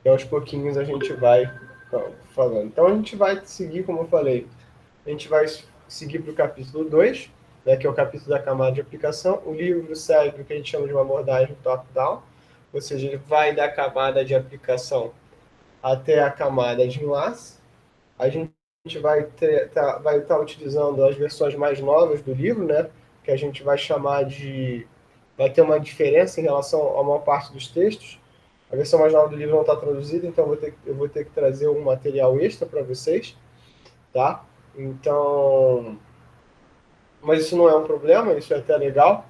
E aos pouquinhos a gente vai falando. Então a gente vai seguir, como eu falei, a gente vai seguir para o capítulo 2, né, que é o capítulo da camada de aplicação. O livro segue o que a gente chama de uma abordagem top-down, ou seja, ele vai da camada de aplicação até a camada de enlace. A gente vai estar utilizando as versões mais novas do livro, né, que a gente vai chamar de... Vai ter uma diferença em relação a uma parte dos textos. A versão mais nova do livro não está traduzida, então eu vou ter que trazer um material extra para vocês, tá? Então, mas isso não é um problema, isso é até legal.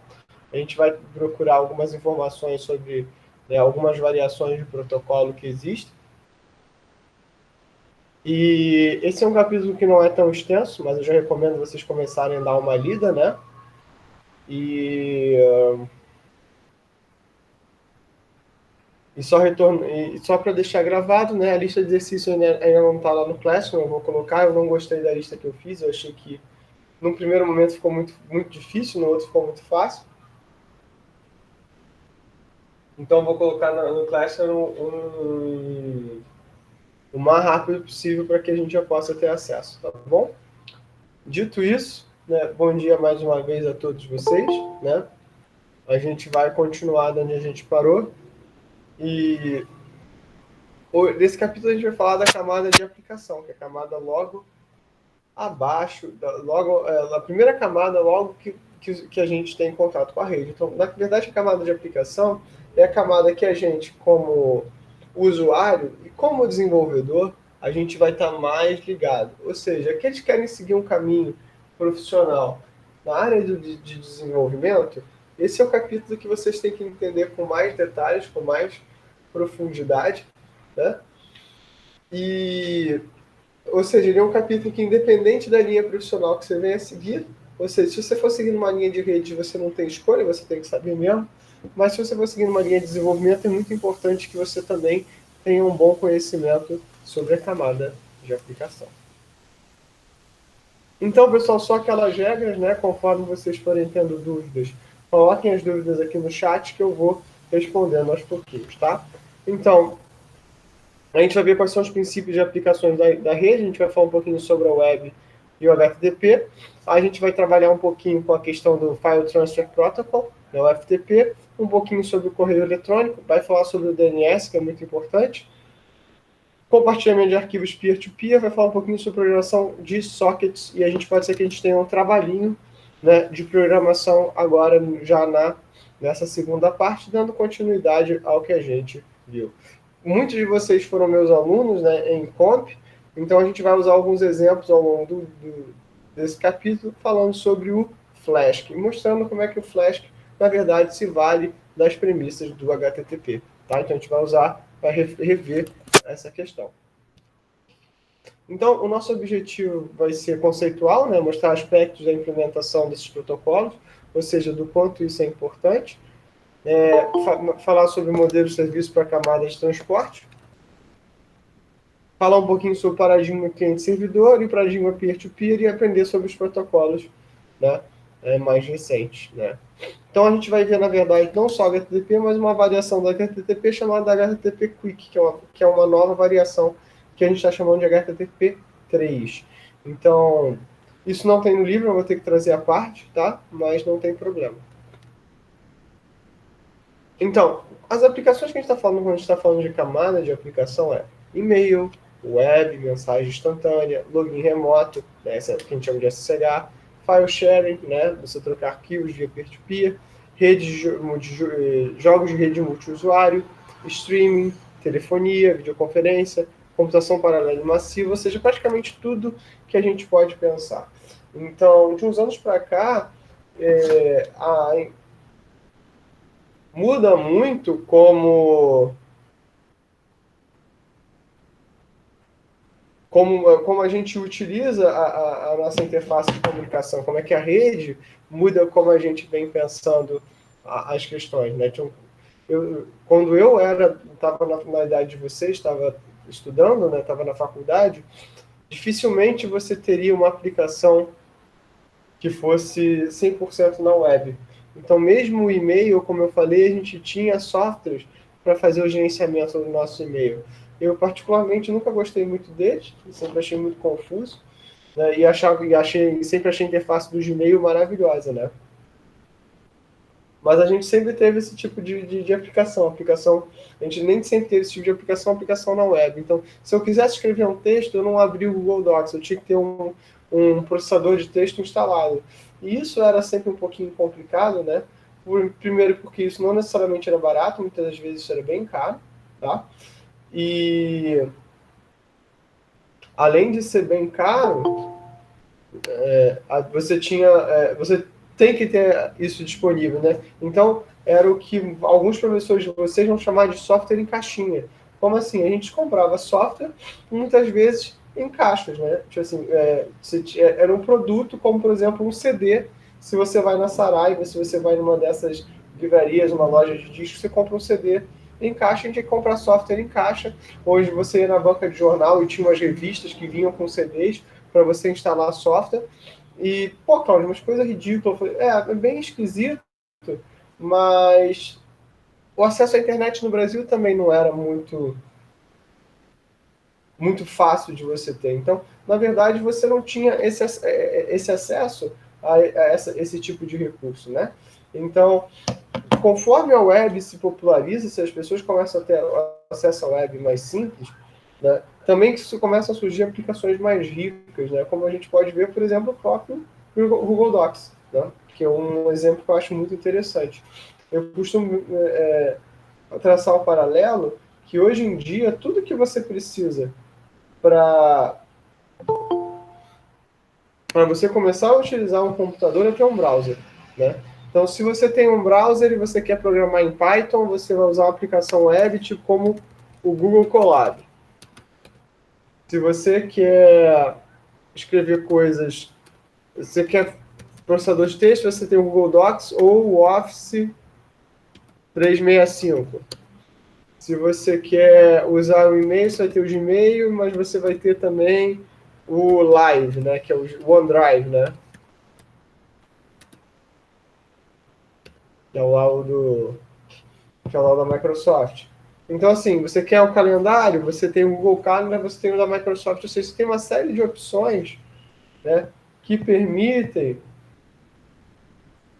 A gente vai procurar algumas informações sobre, né, algumas variações de protocolo que existem. E esse é um capítulo que não é tão extenso, mas eu já recomendo vocês começarem a dar uma lida, né? E, e só para deixar gravado, né? A lista de exercícios ainda não está lá no Classroom, eu vou colocar. Eu não gostei da lista que eu fiz, eu achei que no primeiro momento ficou muito difícil, no outro ficou muito fácil. Então, vou colocar no Classroom o mais rápido possível para que a gente já possa ter acesso, tá bom? Dito isso, né, bom dia mais uma vez a todos vocês, né? A gente vai continuar de onde a gente parou e nesse capítulo a gente vai falar da camada de aplicação, que é a camada logo abaixo, logo a primeira camada logo que a gente tem contato com a rede. Então, na verdade, a camada de aplicação é a camada que a gente, como usuário e como desenvolvedor, a gente vai estar mais ligado. Ou seja, aqueles que querem seguir um caminho profissional na área de desenvolvimento, esse é o capítulo que vocês têm que entender com mais detalhes, com mais profundidade, né? E ou seja, ele é um capítulo que, independente da linha profissional que você venha seguir, ou seja, se você for seguindo uma linha de rede, você não tem escolha, você tem que saber mesmo. Mas se você for seguindo uma linha de desenvolvimento, é muito importante que você também tenha um bom conhecimento sobre a camada de aplicação. Então, pessoal, só aquelas regras, né? Conforme vocês forem tendo dúvidas, coloquem as dúvidas aqui no chat que eu vou respondendo aos pouquinhos, tá? Então, a gente vai ver quais são os princípios de aplicações da rede, a gente vai falar um pouquinho sobre a web e o HTTP. A gente vai trabalhar um pouquinho com a questão do File Transfer Protocol, né, o FTP, um pouquinho sobre o correio eletrônico, vai falar sobre o DNS, que é muito importante. Compartilhamento de arquivos peer-to-peer, vai falar um pouquinho sobre programação de sockets, e a gente pode ser que a gente tenha um trabalhinho, né, de programação agora já nessa segunda parte, dando continuidade ao que a gente viu. Muitos de vocês foram meus alunos, né, em Comp, então a gente vai usar alguns exemplos ao longo desse capítulo falando sobre o Flask, mostrando como é que o Flask, na verdade, se vale das premissas do HTTP. Tá? Então a gente vai usar para rever essa questão. Então, o nosso objetivo vai ser conceitual, né, mostrar aspectos da implementação desses protocolos, ou seja, do quanto isso é importante, falar sobre modelos de serviço para camadas de transporte, falar um pouquinho sobre o paradigma cliente-servidor e o paradigma peer-to-peer e aprender sobre os protocolos, né, mais recentes. Né. Então a gente vai ver, na verdade, não só HTTP, mas uma variação do HTTP chamada HTTP Quick, que é uma nova variação que a gente está chamando de HTTP 3. Então, isso não tem no livro, eu vou ter que trazer a parte, tá? Mas não tem problema. Então, as aplicações que a gente está falando quando a gente está falando de camada de aplicação é e-mail, web, mensagem instantânea, login remoto, né, essa que a gente chama de SSH, file sharing, né, você trocar arquivos via peer-to-peer, jogos de rede multiusuário, streaming, telefonia, videoconferência, computação paralela e massiva, ou seja, praticamente tudo que a gente pode pensar. Então, de uns anos para cá, a muda muito como a gente utiliza a nossa interface de comunicação, como é que a rede muda como a gente vem pensando as questões. Né? Então, quando eu estava na idade de vocês, estava estudando, estava na faculdade, dificilmente você teria uma aplicação que fosse 100% na web. Então, mesmo o e-mail, como eu falei, a gente tinha softwares para fazer o gerenciamento do nosso e-mail. Eu, particularmente, nunca gostei muito deles, sempre achei muito confuso, né? Sempre achei a interface do Gmail maravilhosa, né? Mas a gente sempre teve esse tipo de aplicação. A gente nem sempre teve esse tipo de aplicação na web. Então, se eu quisesse escrever um texto, eu não abria o Google Docs, eu tinha que ter um processador de texto instalado. E isso era sempre um pouquinho complicado, né? Primeiro porque isso não necessariamente era barato, muitas das vezes isso era bem caro, tá? E além de ser bem caro, você tem que ter isso disponível, né? Então, era o que alguns professores de vocês vão chamar de software em caixinha. Como assim? A gente comprava software, muitas vezes em caixas, né? Tipo assim, era um produto, como por exemplo um CD. Se você vai na Saraiva, se você vai numa dessas livrarias, uma loja de discos, você compra um CD em caixa, a gente tinha que comprar software em caixa. Hoje você ia na banca de jornal e tinha umas revistas que vinham com CDs para você instalar software. E, pô, Cláudio, umas coisas ridículas. É bem esquisito, mas o acesso à internet no Brasil também não era muito fácil de você ter. Então, na verdade, você não tinha esse acesso a esse tipo de recurso, né? Então, conforme a web se populariza, se as pessoas começam a ter acesso à web mais simples, né, também começam a surgir aplicações mais ricas, né, como a gente pode ver, por exemplo, o próprio Google Docs, né, que é um exemplo que eu acho muito interessante. Eu costumo traçar um paralelo que hoje em dia tudo que você precisa para você começar a utilizar um computador é ter um browser, né? Então, se você tem um browser e você quer programar em Python, você vai usar uma aplicação web tipo como o Google Colab. Se você quer escrever coisas, você quer processador de texto, você tem o Google Docs ou o Office 365. Se você quer usar o e-mail, você vai ter o Gmail, mas você vai ter também o Live, né, que é o OneDrive, né? Que é o lá da Microsoft. Então, assim, você quer o calendário, você tem o Google Calendar, você tem o da Microsoft, ou seja, você tem uma série de opções, né, que permitem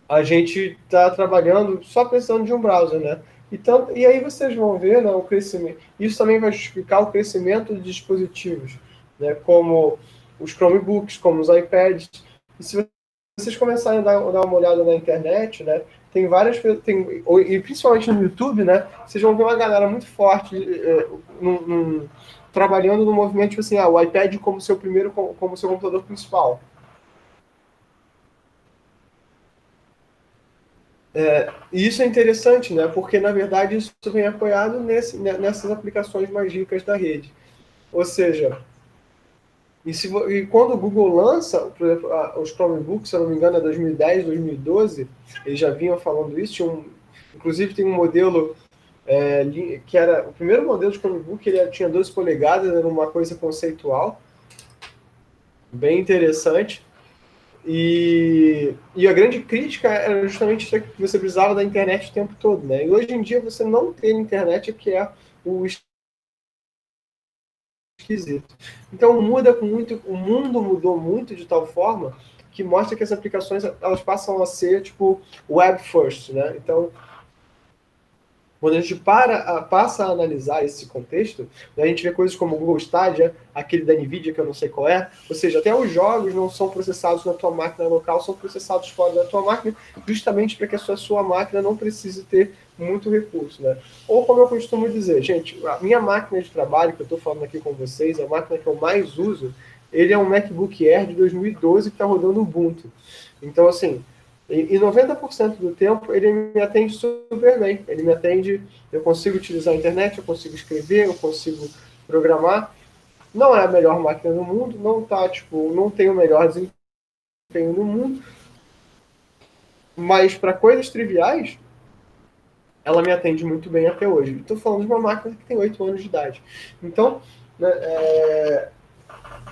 a gente estar trabalhando só precisando de um browser, né? E aí vocês vão ver, né, o crescimento. Isso também vai justificar o crescimento de dispositivos, né, como os Chromebooks, como os iPads. E se vocês começarem a dar uma olhada na internet, né, tem várias, e principalmente no YouTube, né, vocês vão ver uma galera muito forte trabalhando no movimento tipo assim, o iPad como seu como seu computador principal. E isso é interessante, né? Porque, na verdade, isso vem apoiado nessas aplicações mais ricas da rede. Ou seja, e quando o Google lança, por exemplo, os Chromebooks, se eu não me engano, é 2010, 2012, eles já vinham falando isso. Inclusive, tem um modelo que era o primeiro modelo de Chromebook, ele tinha 12 polegadas, era uma coisa conceitual, bem interessante. E a grande crítica era justamente que você precisava da internet o tempo todo, né? E hoje em dia você não ter internet é que é o esquisito. Então o mundo mudou muito de tal forma que mostra que as aplicações elas passam a ser tipo web first, né? Então quando a gente passa a analisar esse contexto, a gente vê coisas como o Google Stadia, aquele da NVIDIA que eu não sei qual é, ou seja, até os jogos não são processados na tua máquina local, são processados fora da tua máquina, justamente para que a sua máquina não precise ter muito recurso, né? Ou como eu costumo dizer, gente, a minha máquina de trabalho, que eu estou falando aqui com vocês, a máquina que eu mais uso, ele é um MacBook Air de 2012 que está rodando Ubuntu. Então, assim, e 90% do tempo ele me atende super bem. Ele me atende, eu consigo utilizar a internet, eu consigo escrever, eu consigo programar. Não é a melhor máquina do mundo, não tem o melhor desempenho do mundo, mas para coisas triviais, ela me atende muito bem até hoje. Estou falando de uma máquina que tem 8 anos de idade. Então, né,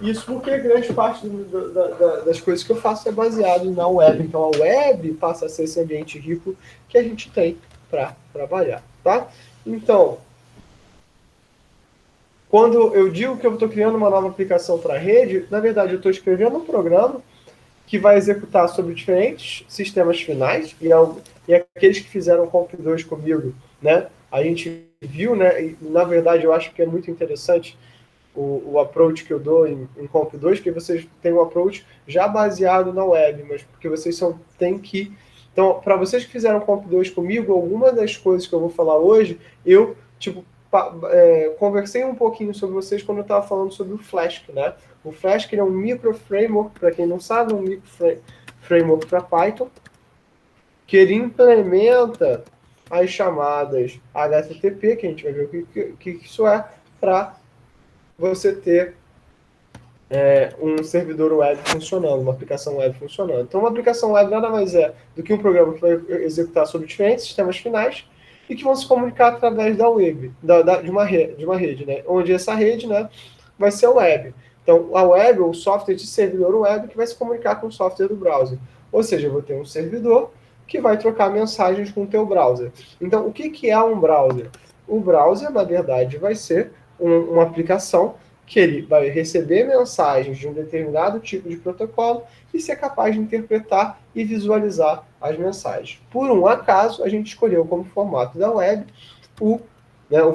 isso porque grande parte das coisas que eu faço é baseado na web. Então a web passa a ser esse ambiente rico que a gente tem para trabalhar, tá? Então, quando eu digo que eu estou criando uma nova aplicação para a rede, na verdade eu estou escrevendo um programa que vai executar sobre diferentes sistemas finais, e aqueles que fizeram o Comp 2 comigo, né? A gente viu, né? E, na verdade, eu acho que é muito interessante o approach que eu dou em Comp 2, que vocês têm um approach já baseado na web, mas porque vocês têm que... Então, para vocês que fizeram Comp 2 comigo, alguma das coisas que eu vou falar hoje, eu, tipo, conversei um pouquinho sobre vocês quando eu estava falando sobre o Flask, né? O Flask é um micro framework, para quem não sabe, é um micro framework para Python, que ele implementa as chamadas HTTP, que a gente vai ver o que isso é, para você ter um servidor web funcionando, uma aplicação web funcionando. Então, uma aplicação web nada mais é do que um programa que vai executar sobre diferentes sistemas finais e que vão se comunicar através da web, de uma rede, né? Onde essa rede, né, vai ser a web. Então, a web, o software de servidor web, que vai se comunicar com o software do browser. Ou seja, eu vou ter um servidor que vai trocar mensagens com o teu browser. Então, o que é um browser? O browser, na verdade, vai ser uma aplicação que ele vai receber mensagens de um determinado tipo de protocolo e ser capaz de interpretar e visualizar as mensagens. Por um acaso, a gente escolheu como formato da web o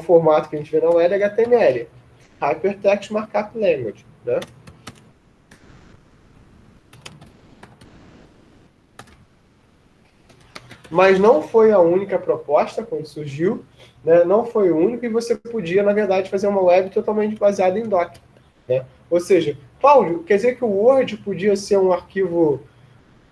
formato que a gente vê na web é HTML, Hypertext Markup Language, né? Mas não foi a única proposta quando surgiu, né? Não foi o único, e você podia, na verdade, fazer uma web totalmente baseada em Docker, né? Ou seja, Cláudio, quer dizer que o Word podia ser um arquivo,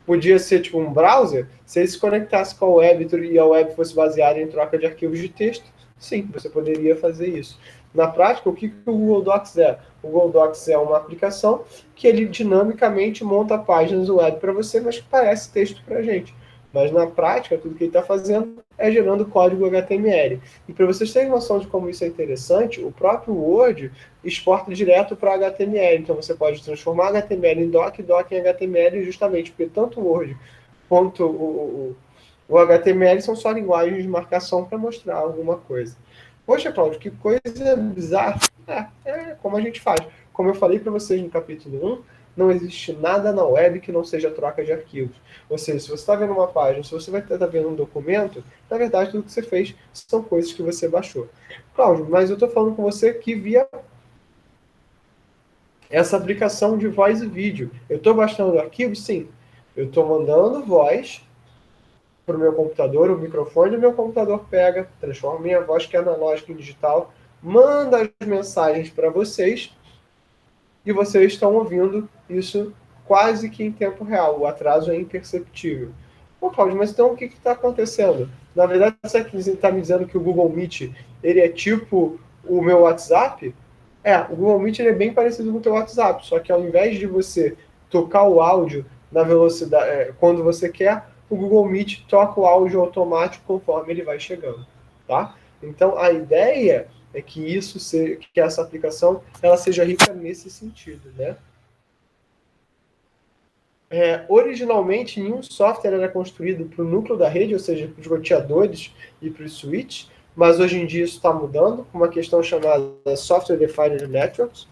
podia ser tipo um browser, se ele se conectasse com a web e a web fosse baseada em troca de arquivos de texto? Sim, você poderia fazer isso. Na prática, o que o Google Docs é? O Google Docs é uma aplicação que ele dinamicamente monta páginas web para você, mas que parece texto para a gente. Mas na prática, tudo que ele está fazendo é gerando código HTML. E para vocês terem noção de como isso é interessante, o próprio Word exporta direto para HTML. Então você pode transformar HTML em doc, doc em HTML, justamente porque tanto o Word quanto o HTML são só linguagens de marcação para mostrar alguma coisa. Poxa, Cláudio, que coisa bizarra. É como a gente faz. Como eu falei para vocês no capítulo 1, não existe nada na web que não seja troca de arquivos. Ou seja, se você está vendo uma página, se você vai estar vendo um documento, na verdade tudo que você fez são coisas que você baixou. Cláudio, mas eu estou falando com você que via essa aplicação de voz e vídeo. Eu estou baixando arquivos? Sim. Eu estou mandando voz para o meu computador, o microfone do meu computador pega, transforma minha voz, que é analógica em digital, manda as mensagens para vocês, e vocês estão ouvindo isso quase que em tempo real. O atraso é imperceptível. Pô, Cláudio, mas então o que está acontecendo? Na verdade, você está me dizendo que o Google Meet ele é tipo o meu WhatsApp? O Google Meet ele é bem parecido com o teu WhatsApp, só que ao invés de você tocar o áudio na velocidade, quando você quer, o Google Meet toca o áudio automático conforme ele vai chegando, tá? Então, a ideia é que que essa aplicação ela seja rica nesse sentido, né? Originalmente, nenhum software era construído para o núcleo da rede, ou seja, para os roteadores e para os switches, mas hoje em dia isso está mudando, com uma questão chamada Software Defined Networks,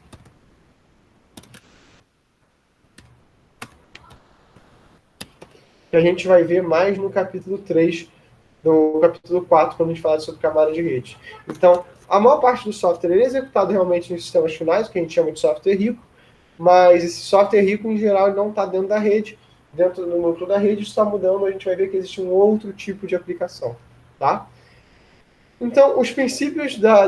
que a gente vai ver mais no capítulo 3, no capítulo 4, quando a gente fala sobre camada de rede. Então, a maior parte do software é executado realmente nos sistemas finais, que a gente chama de software rico, mas esse software rico, em geral, não está dentro da rede. Dentro do núcleo da rede, isso está mudando, a gente vai ver que existe um outro tipo de aplicação. Tá? Então, os princípios da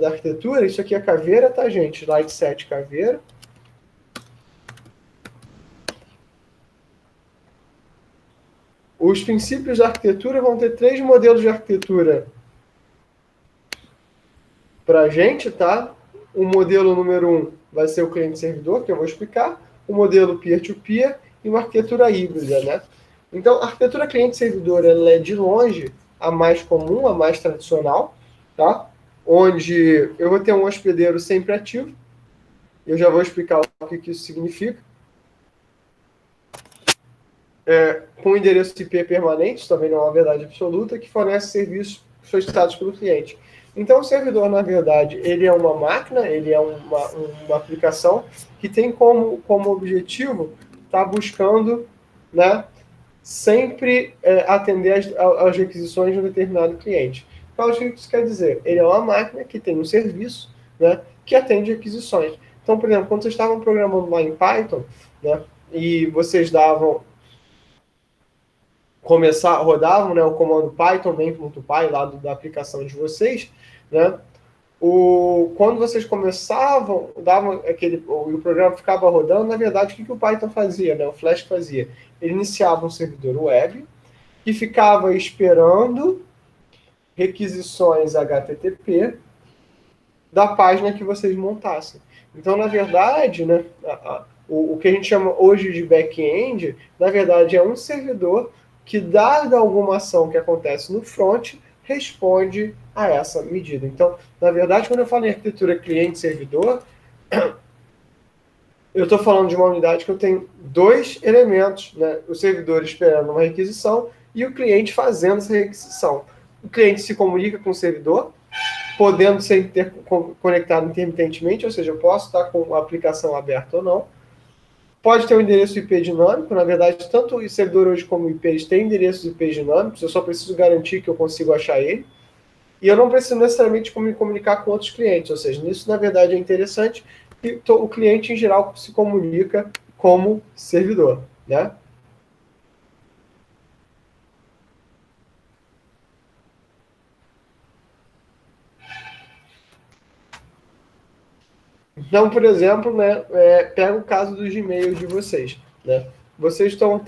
arquitetura, isso aqui é caveira, tá, gente? Slide 7, caveira. Os princípios da arquitetura vão ter 3 modelos de arquitetura para a gente, tá? O modelo número 1 vai ser o cliente-servidor, que eu vou explicar. O modelo peer-to-peer e uma arquitetura híbrida, né? Então, a arquitetura cliente-servidor ela é, de longe, a mais comum, a mais tradicional, tá? Onde eu vou ter um hospedeiro sempre ativo. Eu já vou explicar o que isso significa. Com endereço IP permanente, também não é uma verdade absoluta, que fornece serviço solicitados pelo cliente. Então, o servidor, na verdade, ele é uma máquina, ele é uma aplicação que tem como objetivo estar buscando, né, sempre atender às requisições de um determinado cliente. Então, o que isso quer dizer? Ele é uma máquina que tem um serviço, né, que atende requisições. Então, por exemplo, quando vocês estavam programando lá em Python, né, e vocês rodavam, né, o comando python main.py lá da aplicação de vocês, né, quando vocês começavam, o programa ficava rodando, na verdade, o que o Python fazia, né, o Flash fazia? Ele iniciava um servidor web que ficava esperando requisições HTTP da página que vocês montassem. Então, na verdade, né, o que a gente chama hoje de back-end, na verdade, é um servidor que, dada alguma ação que acontece no front, responde a essa medida. Então, na verdade, quando eu falo em arquitetura cliente-servidor, eu estou falando de uma unidade que eu tenho dois elementos, né? O servidor esperando uma requisição e o cliente fazendo essa requisição. O cliente se comunica com o servidor, podendo ser conectado intermitentemente, ou seja, eu posso estar com a aplicação aberta ou não. Pode ter um endereço IP dinâmico, na verdade, tanto o servidor hoje como o IP, eles têm endereços IP dinâmicos, eu só preciso garantir que eu consigo achar ele. E eu não preciso necessariamente me comunicar com outros clientes, ou seja, nisso, na verdade, é interessante que o cliente, em geral, se comunica como servidor, né? Então, por exemplo, né, pega o caso do Gmail de vocês, né? Vocês não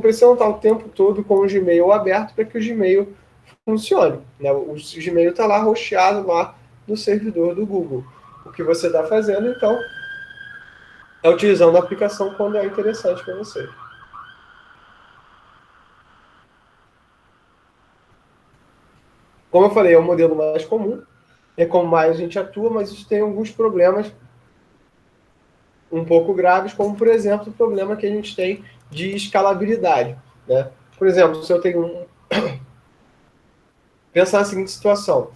precisam estar o tempo todo com o Gmail aberto para que o Gmail funcione, né? O Gmail está lá rocheado lá no servidor do Google. O que você está fazendo, então, é utilizando a aplicação quando é interessante para você. Como eu falei, é o modelo mais comum, é como mais a gente atua, mas isso tem alguns problemas um pouco graves, como, por exemplo, o problema que a gente tem de escalabilidade, né? Por exemplo, se eu tenho Pensar na seguinte situação.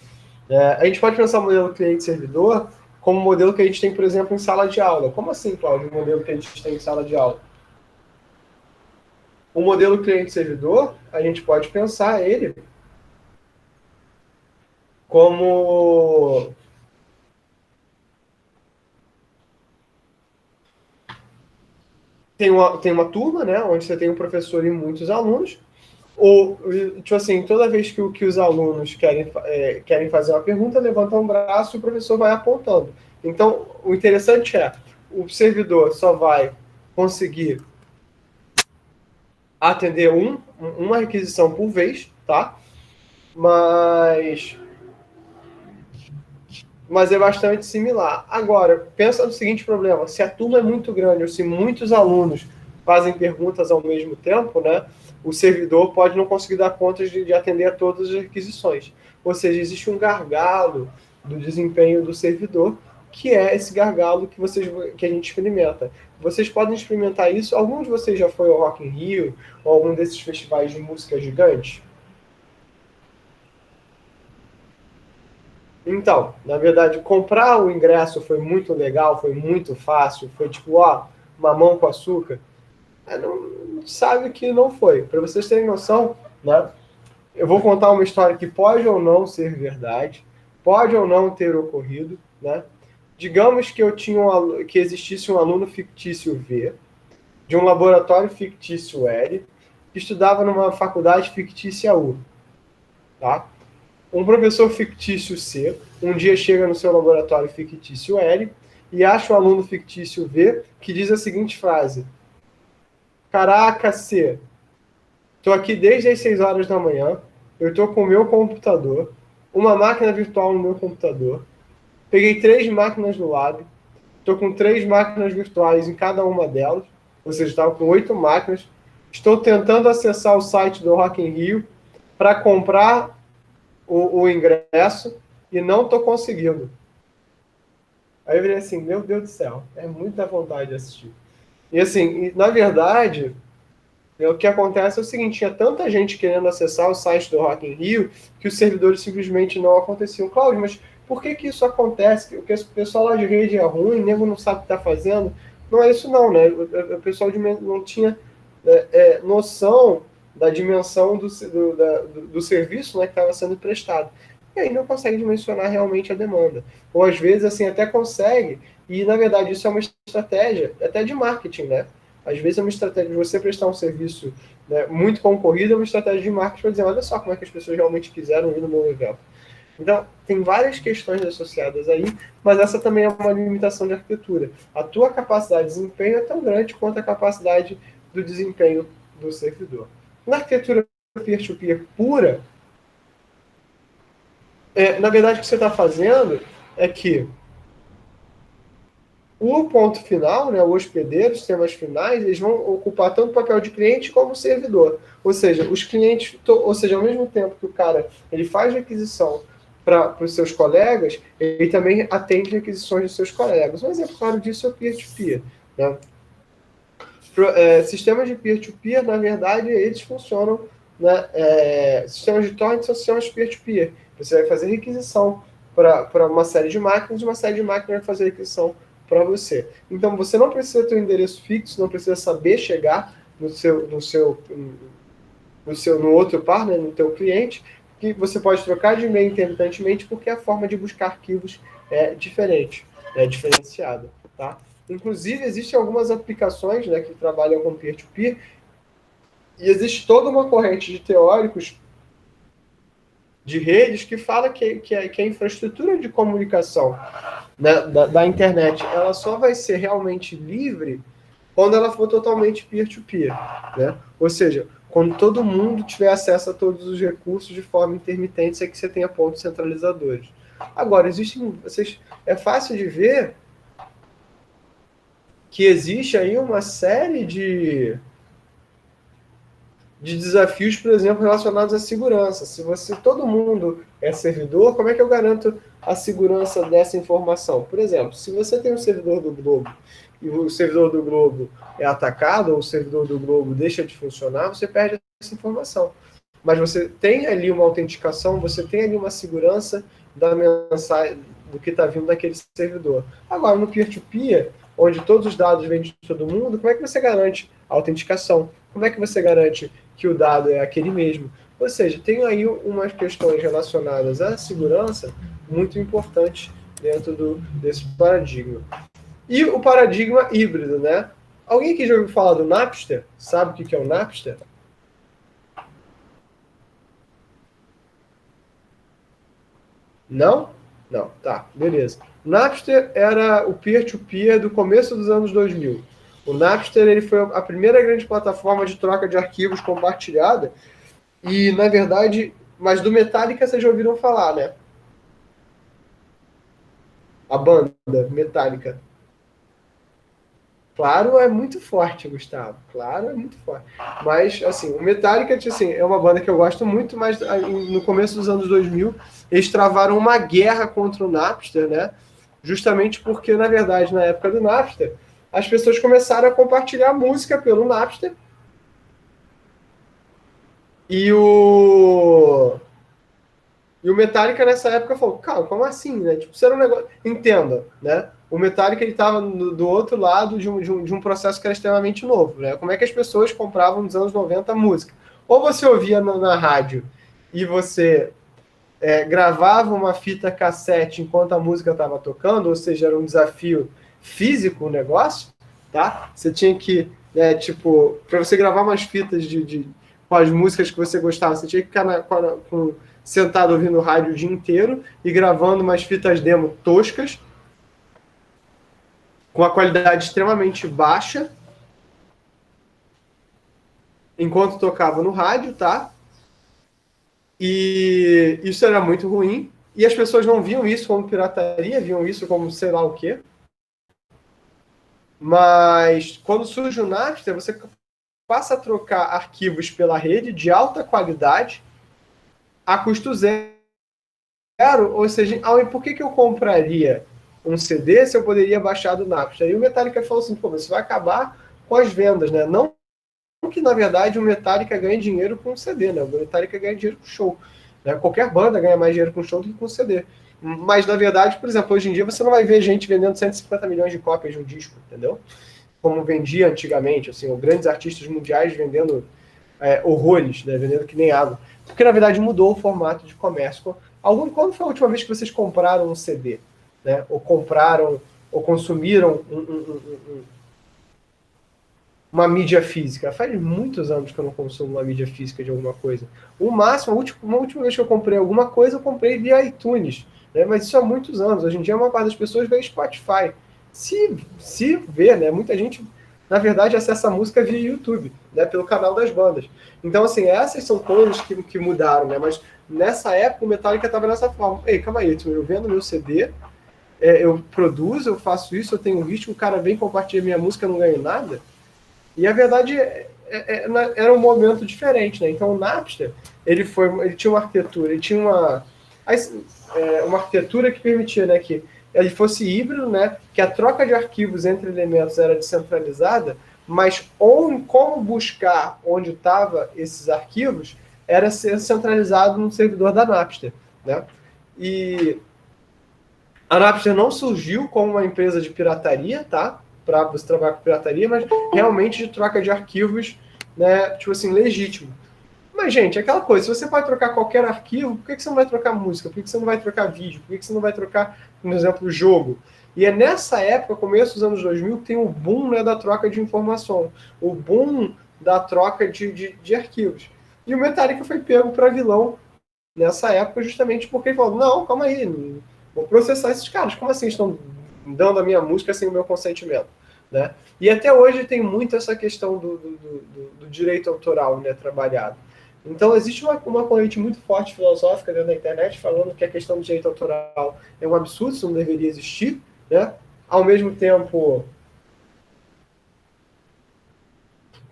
A gente pode pensar o modelo cliente-servidor como o modelo que a gente tem, por exemplo, em sala de aula. Como assim, Cláudio, o modelo que a gente tem em sala de aula? O modelo cliente-servidor, a gente pode pensar ele como tem uma turma, né, onde você tem um professor e muitos alunos, ou, tipo assim, toda vez que os alunos querem fazer uma pergunta, levantam um braço e o professor vai apontando. Então, o interessante é, o servidor só vai conseguir atender uma requisição por vez, tá? Mas é bastante similar. Agora, pensa no seguinte problema: se a turma é muito grande ou se muitos alunos fazem perguntas ao mesmo tempo, né, o servidor pode não conseguir dar conta de atender a todas as requisições. Ou seja, existe um gargalo do desempenho do servidor, que é esse gargalo que a gente experimenta. Vocês podem experimentar isso. Algum de vocês já foi ao Rock in Rio ou algum desses festivais de música gigantes? Então, na verdade, comprar o ingresso foi muito legal, foi muito fácil, foi tipo, ó, mamão com açúcar. Não sabe que não foi. Para vocês terem noção, né? Eu vou contar uma história que pode ou não ser verdade, pode ou não ter ocorrido, né? Digamos que que existisse um aluno fictício V, de um laboratório fictício L, que estudava numa faculdade fictícia U, tá? Um professor fictício C um dia chega no seu laboratório fictício L e acha um aluno fictício V que diz a seguinte frase: Caraca, C, estou aqui desde as 6 horas da manhã, eu estou com o meu computador, uma máquina virtual no meu computador, peguei 3 máquinas do lado, estou com 3 máquinas virtuais em cada uma delas, ou seja, estava com 8 máquinas, estou tentando acessar o site do Rock in Rio para comprar o ingresso e não estou conseguindo. Aí eu virei assim, meu Deus do céu, é muita vontade de assistir. E assim, na verdade, O que acontece é o seguinte, tinha tanta gente querendo acessar o site do Rock in Rio que os servidores simplesmente não aconteciam. Cláudio, mas por que que isso acontece? Porque o pessoal lá de rede é ruim, o nego não sabe o que está fazendo. Não é isso não, né? O pessoal não tinha noção da dimensão do serviço, né, que estava sendo prestado. E aí não consegue dimensionar realmente a demanda. Ou às vezes assim até consegue, e na verdade isso é uma estratégia até de marketing, né? Às vezes é uma estratégia de você prestar um serviço, né, muito concorrido, é uma estratégia de marketing para dizer, olha só como é que as pessoas realmente quiseram ir no meu evento. Então, tem várias questões associadas aí, mas essa também é uma limitação de arquitetura. A tua capacidade de desempenho é tão grande quanto a capacidade do desempenho do servidor. Na arquitetura peer-to-peer pura, na verdade o que você está fazendo é que o ponto final, né, o hospedeiro, os sistemas finais, eles vão ocupar tanto o papel de cliente como servidor. Ou seja, os clientes, ou seja, ao mesmo tempo que o cara ele faz requisição para os seus colegas, ele também atende requisições dos seus colegas. Um exemplo claro disso é o peer-to-peer. Né? Sistemas de peer-to-peer, na verdade, eles funcionam, né, sistemas de torrent são sistemas peer-to-peer. Você vai fazer requisição para uma série de máquinas, e uma série de máquinas vai fazer requisição para você. Então, você não precisa ter um endereço fixo, não precisa saber chegar no outro par, né, no teu cliente, que você pode trocar de e-mail intermitentemente, porque a forma de buscar arquivos é diferente, é diferenciada, tá? Inclusive, existem algumas aplicações, né, que trabalham com peer-to-peer, e existe toda uma corrente de teóricos de redes que fala que a infraestrutura de comunicação, né, da internet ela só vai ser realmente livre quando ela for totalmente peer-to-peer. Né? Ou seja, quando todo mundo tiver acesso a todos os recursos de forma intermitente, sem que você tenha pontos centralizadores. Agora, é fácil de ver que existe aí uma série de desafios, por exemplo, relacionados à segurança. Se todo mundo é servidor, como é que eu garanto a segurança dessa informação? Por exemplo, se você tem um servidor do Globo e o servidor do Globo é atacado ou o servidor do Globo deixa de funcionar, você perde essa informação. Mas você tem ali uma autenticação, você tem ali uma segurança da mensagem, do que está vindo daquele servidor. Agora, no peer-to-peer, onde todos os dados vêm de todo mundo, como é que você garante a autenticação? Como é que você garante que o dado é aquele mesmo? Ou seja, tem aí umas questões relacionadas à segurança muito importantes dentro desse paradigma. E o paradigma híbrido, né? Alguém aqui já ouviu falar do Napster? Sabe o que é o Napster? Não? Não, tá, beleza. O Napster era o peer-to-peer do começo dos anos 2000. O Napster ele foi a primeira grande plataforma de troca de arquivos compartilhada e, na verdade, mas do Metallica vocês já ouviram falar, né? A banda Metallica. Claro, é muito forte, Gustavo. Claro, é muito forte. Mas, assim, o Metallica, assim, é uma banda que eu gosto muito, mas no começo dos anos 2000, eles travaram uma guerra contra o Napster, né? Justamente porque, na verdade, na época do Napster, as pessoas começaram a compartilhar música pelo Napster e o Metallica nessa época falou, cara, como assim, né? Tipo, isso era um negócio... Entenda, né? O Metallica, ele estava do outro lado de um processo que era extremamente novo, né? Como é que as pessoas compravam nos anos 90 música? Ou você ouvia na rádio e você gravava uma fita cassete enquanto a música estava tocando, ou seja, era um desafio físico o negócio, tá? Você tinha que, tipo, para você gravar umas fitas com as músicas que você gostava, você tinha que ficar sentado ouvindo rádio o dia inteiro e gravando umas fitas demo toscas, com a qualidade extremamente baixa, enquanto tocava no rádio, tá? E isso era muito ruim. E as pessoas não viam isso como pirataria, viam isso como sei lá o quê. Mas quando surge o Napster, você passa a trocar arquivos pela rede de alta qualidade a custo zero. Ou seja, por que eu compraria um CD se eu poderia baixar do Napster? Aí o Metallica falou assim, pô, você vai acabar com as vendas, né? Não que, na verdade, o Metallica ganha dinheiro com CD, né? O Metallica ganha dinheiro com show. Né? Qualquer banda ganha mais dinheiro com show do que com CD. Mas, na verdade, por exemplo, hoje em dia você não vai ver gente vendendo 150 milhões de cópias de um disco, entendeu? Como vendia antigamente, assim, ou grandes artistas mundiais vendendo horrores, né? Vendendo que nem água. Porque, na verdade, mudou o formato de comércio. Quando foi a última vez que vocês compraram um CD? Né? Ou compraram, ou consumiram uma mídia física? Faz muitos anos que eu não consumo uma mídia física de alguma coisa. O máximo, uma última vez que eu comprei alguma coisa, eu comprei via iTunes. Né? Mas isso há muitos anos. Hoje em dia, uma parte das pessoas vê Spotify. Se vê, né? Muita gente, na verdade, acessa a música via YouTube, né? Pelo canal das bandas. Então, assim, essas são coisas que mudaram, né? Mas nessa época, o Metallica estava nessa forma. Ei, calma aí, eu vendo meu CD, eu produzo, eu faço isso, eu tenho um ritmo, o cara vem compartilhar minha música, eu não ganho nada. E a verdade era um momento diferente, né? Então o Napster, ele tinha uma arquitetura, ele tinha uma arquitetura que permitia, né, que ele fosse híbrido, né, que a troca de arquivos entre elementos era descentralizada, mas como buscar onde estavam esses arquivos era ser centralizado no servidor da Napster, né? E a Napster não surgiu como uma empresa de pirataria, tá? Para você trabalhar com pirataria, mas realmente de troca de arquivos, né? Tipo assim, legítimo. Mas, gente, é aquela coisa, se você pode trocar qualquer arquivo, por que você não vai trocar música? Por que você não vai trocar vídeo? Por que você não vai trocar, por exemplo, jogo? E é nessa época, começo dos anos 2000, que tem o boom, né, da troca de informação, o boom da troca de arquivos. E o Metallica foi pego para vilão nessa época justamente porque ele falou, não, calma aí, vou processar esses caras. Como assim estão dando a minha música sem o meu consentimento? Né? E até hoje tem muito essa questão do direito autoral, né, trabalhado. Então existe uma corrente muito forte filosófica dentro da internet falando que a questão do direito autoral é um absurdo, isso não deveria existir. Né? Ao mesmo tempo,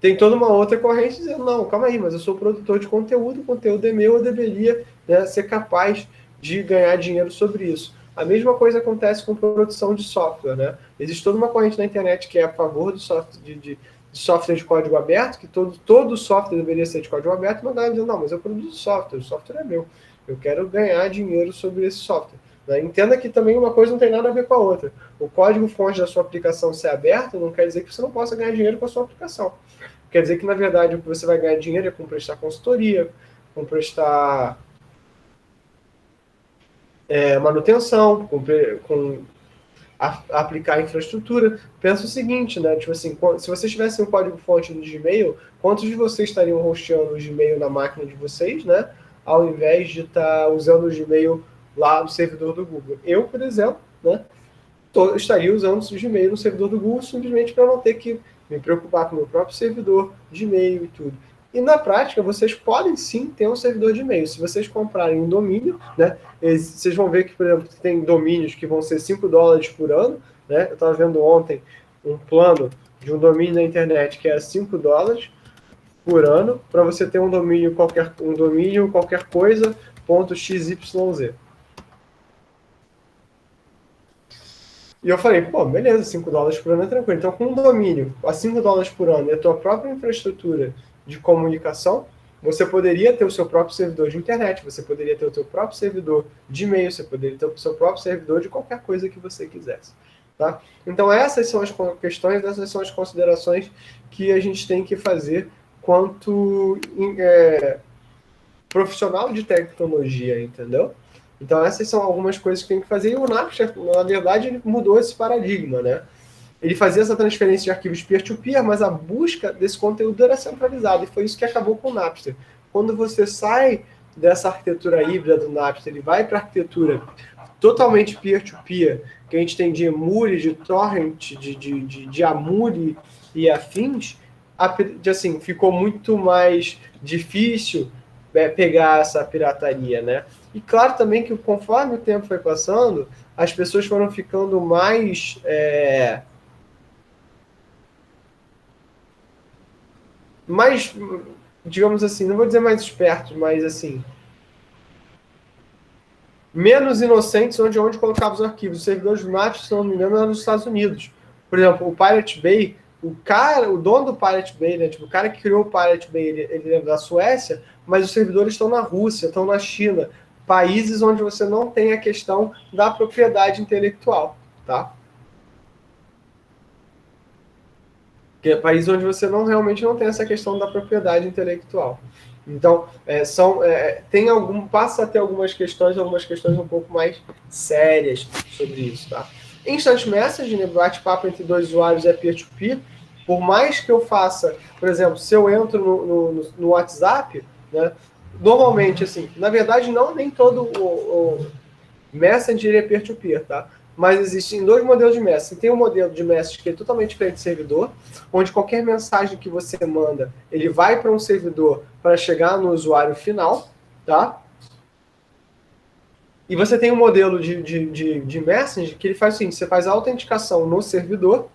tem toda uma outra corrente dizendo, não, calma aí, mas eu sou produtor de conteúdo, o conteúdo é meu, eu deveria, né, ser capaz de ganhar dinheiro sobre isso. A mesma coisa acontece com produção de software, né? Existe toda uma corrente na internet que é a favor do software, de software de código aberto, que todo software deveria ser de código aberto, mas dizendo, não, mas eu produzo software, o software é meu, eu quero ganhar dinheiro sobre esse software. Né? Entenda que também uma coisa não tem nada a ver com a outra. O código-fonte da sua aplicação ser aberto não quer dizer que você não possa ganhar dinheiro com a sua aplicação. Quer dizer que, na verdade, o que você vai ganhar dinheiro é com prestar consultoria, com prestar manutenção, com aplicar infraestrutura. Pensa o seguinte, né? Tipo assim, se vocês tivessem um código-fonte no Gmail, quantos de vocês estariam hosteando o Gmail na máquina de vocês, né? Ao invés de estar usando o Gmail lá no servidor do Google. Eu, por exemplo, né? Estaria usando o Gmail no servidor do Google simplesmente para não ter que me preocupar com o meu próprio servidor de e-mail e tudo. E na prática, vocês podem sim ter um servidor de e-mail. Se vocês comprarem um domínio, né, vocês vão ver que, por exemplo, tem domínios que vão ser $5 por ano. Né? Eu estava vendo ontem um plano de um domínio na internet que era $5 por ano para você ter um domínio qualquer coisa, .xyz. E eu falei, pô, beleza, $5 por ano é tranquilo. Então, com um domínio a $5 por ano e a tua própria infraestrutura de comunicação, você poderia ter o seu próprio servidor de internet, você poderia ter o seu próprio servidor de e-mail, você poderia ter o seu próprio servidor de qualquer coisa que você quisesse. Tá? Então, essas são as questões, essas são as considerações que a gente tem que fazer quanto profissional de tecnologia, entendeu? Então, essas são algumas coisas que tem que fazer. E o Napster, na verdade, ele mudou esse paradigma, né? Ele fazia essa transferência de arquivos peer-to-peer, mas a busca desse conteúdo era centralizada. E foi isso que acabou com o Napster. Quando você sai dessa arquitetura híbrida do Napster e vai para a arquitetura totalmente peer-to-peer, que a gente tem de emule, de torrent, de amule e afins, assim, ficou muito mais difícil pegar essa pirataria, né? E claro também que conforme o tempo foi passando, as pessoas foram ficando mais, digamos assim, não vou dizer mais espertos, mas assim, menos inocentes onde colocava os arquivos. Os servidores do NAT, se não me engano, eram nos Estados Unidos. Por exemplo, o Pirate Bay o dono do Pirate Bay, né, tipo, o cara que criou o Pirate Bay, ele é da Suécia, mas os servidores estão na Rússia, estão na China, países onde você não tem a questão da propriedade intelectual, tá? Que é país onde você realmente não tem essa questão da propriedade intelectual. Então, passa a ter algumas questões um pouco mais sérias sobre isso, tá? Instant Message, né, bate-papo entre dois usuários é peer-to-peer. Por mais que eu faça, por exemplo, se eu entro no WhatsApp, né, normalmente, assim, na verdade, nem todo o Messenger é peer-to-peer, tá? Mas existem dois modelos de messaging. Tem um modelo de messaging que é totalmente cliente-servidor, onde qualquer mensagem que você manda, ele vai para um servidor para chegar no usuário final, tá? E você tem um modelo de messaging que ele faz o seguinte, você faz a autenticação no servidor,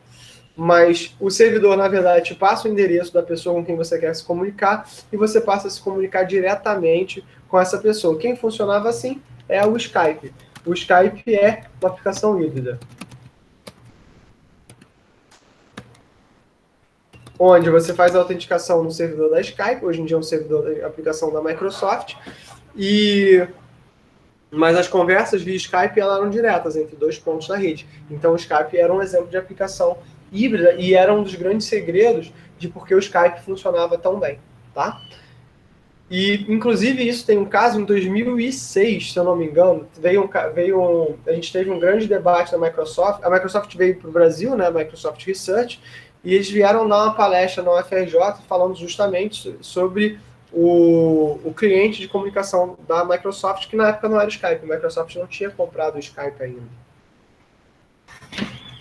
mas o servidor, na verdade, te passa o endereço da pessoa com quem você quer se comunicar e você passa a se comunicar diretamente com essa pessoa. Quem funcionava assim é o Skype. O Skype é uma aplicação híbrida, onde você faz a autenticação no servidor da Skype, hoje em dia é um servidor da aplicação da Microsoft, mas as conversas via Skype eram diretas entre dois pontos da rede. Então o Skype era um exemplo de aplicação híbrida e era um dos grandes segredos de por que o Skype funcionava tão bem, tá? E, inclusive, isso tem um caso em 2006, se eu não me engano, a gente teve um grande debate na Microsoft. A Microsoft veio para o Brasil, né, a Microsoft Research, e eles vieram dar uma palestra na UFRJ falando justamente sobre o cliente de comunicação da Microsoft, que na época não era o Skype. A Microsoft não tinha comprado o Skype ainda.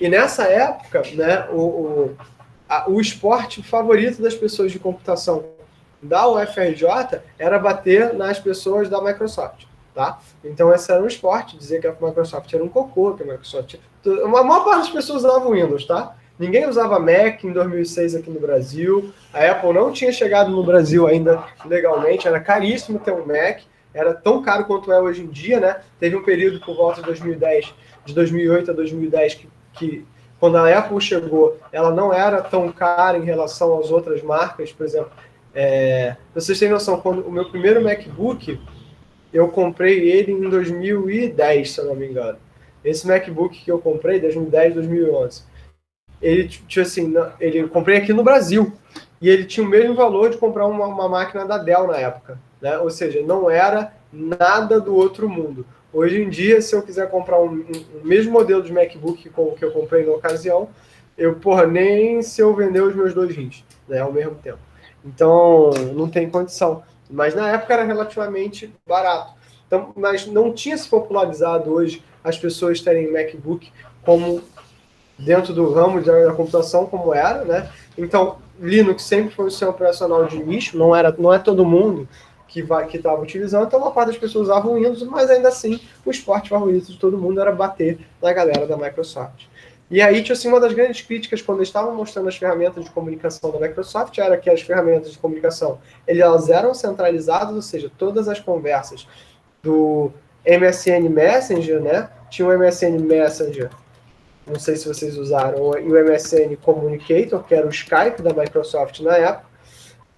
E nessa época, né, o esporte favorito das pessoas de computação da UFRJ era bater nas pessoas da Microsoft, tá? Então esse era um esporte, dizer que a Microsoft era um cocô, que a Microsoft... A maior parte das pessoas usavam Windows, tá? Ninguém usava Mac em 2006 aqui no Brasil, a Apple não tinha chegado no Brasil ainda legalmente, era caríssimo ter um Mac, era tão caro quanto é hoje em dia, né? Teve um período por volta de 2010, de 2008 a 2010, que quando a Apple chegou, ela não era tão cara em relação às outras marcas, por exemplo. Vocês têm noção, quando o meu primeiro MacBook, eu comprei ele em 2010, se eu não me engano. Esse MacBook que eu comprei, 2010, 2011, ele tinha assim, ele comprei aqui no Brasil, e ele tinha o mesmo valor de comprar uma máquina da Dell na época, né? Ou seja, não era nada do outro mundo. Hoje em dia, se eu quiser comprar um mesmo modelo de MacBook que eu comprei na ocasião, nem se eu vender os meus dois rins, né, ao mesmo tempo. Então, não tem condição. Mas na época era relativamente barato. Então, mas não tinha se popularizado hoje as pessoas terem MacBook como dentro do ramo da computação como era, né? Então, Linux sempre foi um sistema operacional de nicho, não é todo mundo que estava utilizando, então uma parte das pessoas usavam o Windows, mas ainda assim o esporte favorito de todo mundo era bater na galera da Microsoft. E aí, assim, uma das grandes críticas quando eles estavam mostrando as ferramentas de comunicação da Microsoft era que as ferramentas de comunicação elas eram centralizadas, ou seja, todas as conversas do MSN Messenger, né? Tinha o MSN Messenger, não sei se vocês usaram, e o MSN Communicator, que era o Skype da Microsoft na época.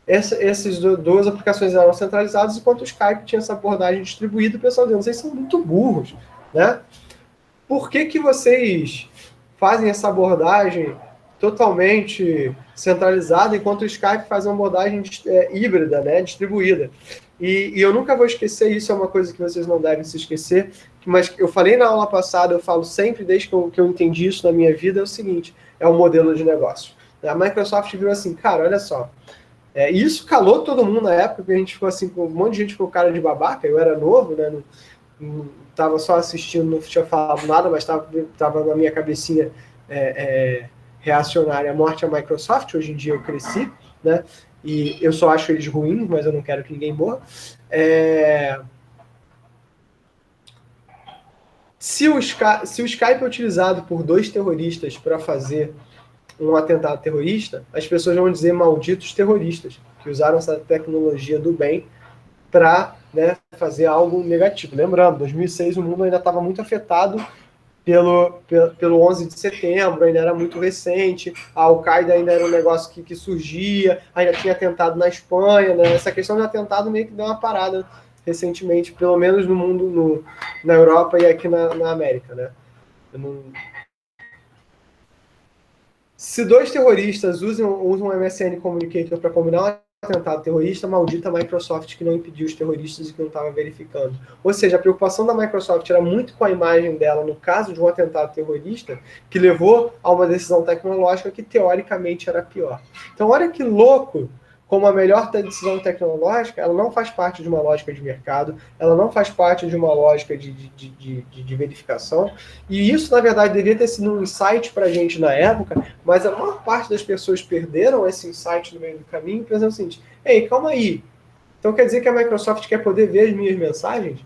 Essas duas aplicações eram centralizadas, enquanto o Skype tinha essa abordagem distribuída. O pessoal dizendo, vocês são muito burros, né? Por que vocês fazem essa abordagem totalmente centralizada, enquanto o Skype faz uma abordagem híbrida, né, distribuída? E eu nunca vou esquecer, isso é uma coisa que vocês não devem se esquecer, mas eu falei na aula passada, eu falo sempre, desde que eu entendi isso na minha vida, é o seguinte, é o modelo de negócio. A Microsoft viu assim, cara, olha só, e isso calou todo mundo na época, porque a gente ficou assim, um monte de gente ficou cara de babaca, eu era novo, né, não estava só assistindo, não tinha falado nada, mas estava na minha cabecinha reacionária a morte à Microsoft. Hoje em dia eu cresci, né? E eu só acho eles ruins, mas eu não quero que ninguém morra. Se o Skype é utilizado por dois terroristas para fazer um atentado terrorista, as pessoas vão dizer malditos terroristas, que usaram essa tecnologia do bem para, né, fazer algo negativo. Lembrando, 2006 o mundo ainda estava muito afetado pelo 11 de setembro, ainda era muito recente, a Al-Qaeda ainda era um negócio que surgia, ainda tinha atentado na Espanha, né? Essa questão de atentado meio que deu uma parada recentemente, pelo menos no mundo, na Europa e aqui na América, né? Se dois terroristas usam o MSN Communicator para combinar um atentado terrorista, maldita Microsoft que não impediu os terroristas e que não estava verificando. Ou seja, a preocupação da Microsoft era muito com a imagem dela no caso de um atentado terrorista, que levou a uma decisão tecnológica que teoricamente era pior. Então, olha que louco como a melhor decisão tecnológica, ela não faz parte de uma lógica de mercado, ela não faz parte de uma lógica de verificação, e isso, na verdade, deveria ter sido um insight para a gente na época, mas a maior parte das pessoas perderam esse insight no meio do caminho, pensando o seguinte, ei, calma aí, então quer dizer que a Microsoft quer poder ver as minhas mensagens?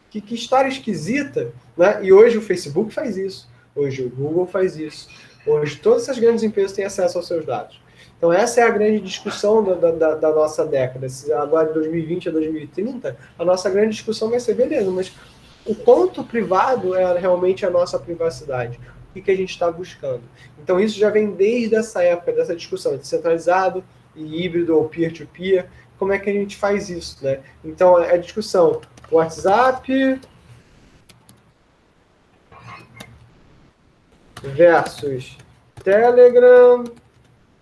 Que história esquisita, né? E hoje o Facebook faz isso, hoje o Google faz isso, hoje todas essas grandes empresas têm acesso aos seus dados. Então essa é a grande discussão da nossa década. Agora de 2020 a 2030, a nossa grande discussão vai ser, beleza, mas o quanto privado é realmente a nossa privacidade? O que a gente está buscando? Então isso já vem desde essa época, dessa discussão de centralizado e híbrido ou peer-to-peer. Como é que a gente faz isso, né? Então a discussão WhatsApp versus Telegram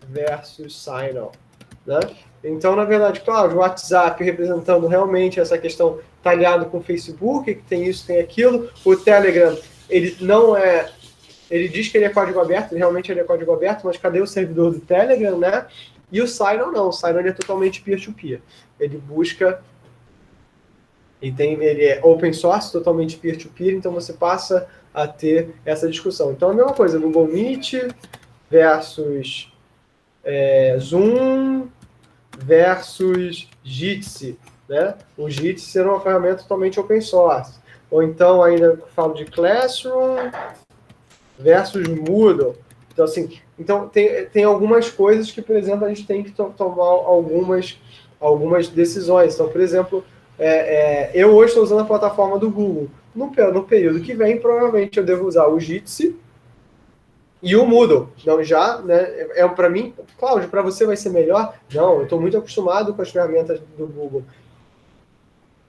versus Signal, né? Então, na verdade, claro, o WhatsApp representando realmente essa questão talhado com o Facebook, que tem isso, tem aquilo. O Telegram, ele não é... Ele diz que ele é código aberto, realmente ele é código aberto, mas cadê o servidor do Telegram, né? E o Signal não, o Signal ele é totalmente peer-to-peer. Ele busca... ele é open source, totalmente peer-to-peer, então você passa a ter essa discussão. Então, a mesma coisa, Google Meet versus Zoom versus Jitsi, né? O Jitsi era uma ferramenta totalmente open source. Ou então, ainda falo de Classroom versus Moodle. Então, assim, tem algumas coisas que, por exemplo, a gente tem que tomar algumas decisões. Então, por exemplo, eu hoje estou usando a plataforma do Google. No período que vem, provavelmente eu devo usar o Jitsi e o Moodle. Então, já, né, para mim, Cláudio, para você vai ser melhor? Não, eu estou muito acostumado com as ferramentas do Google.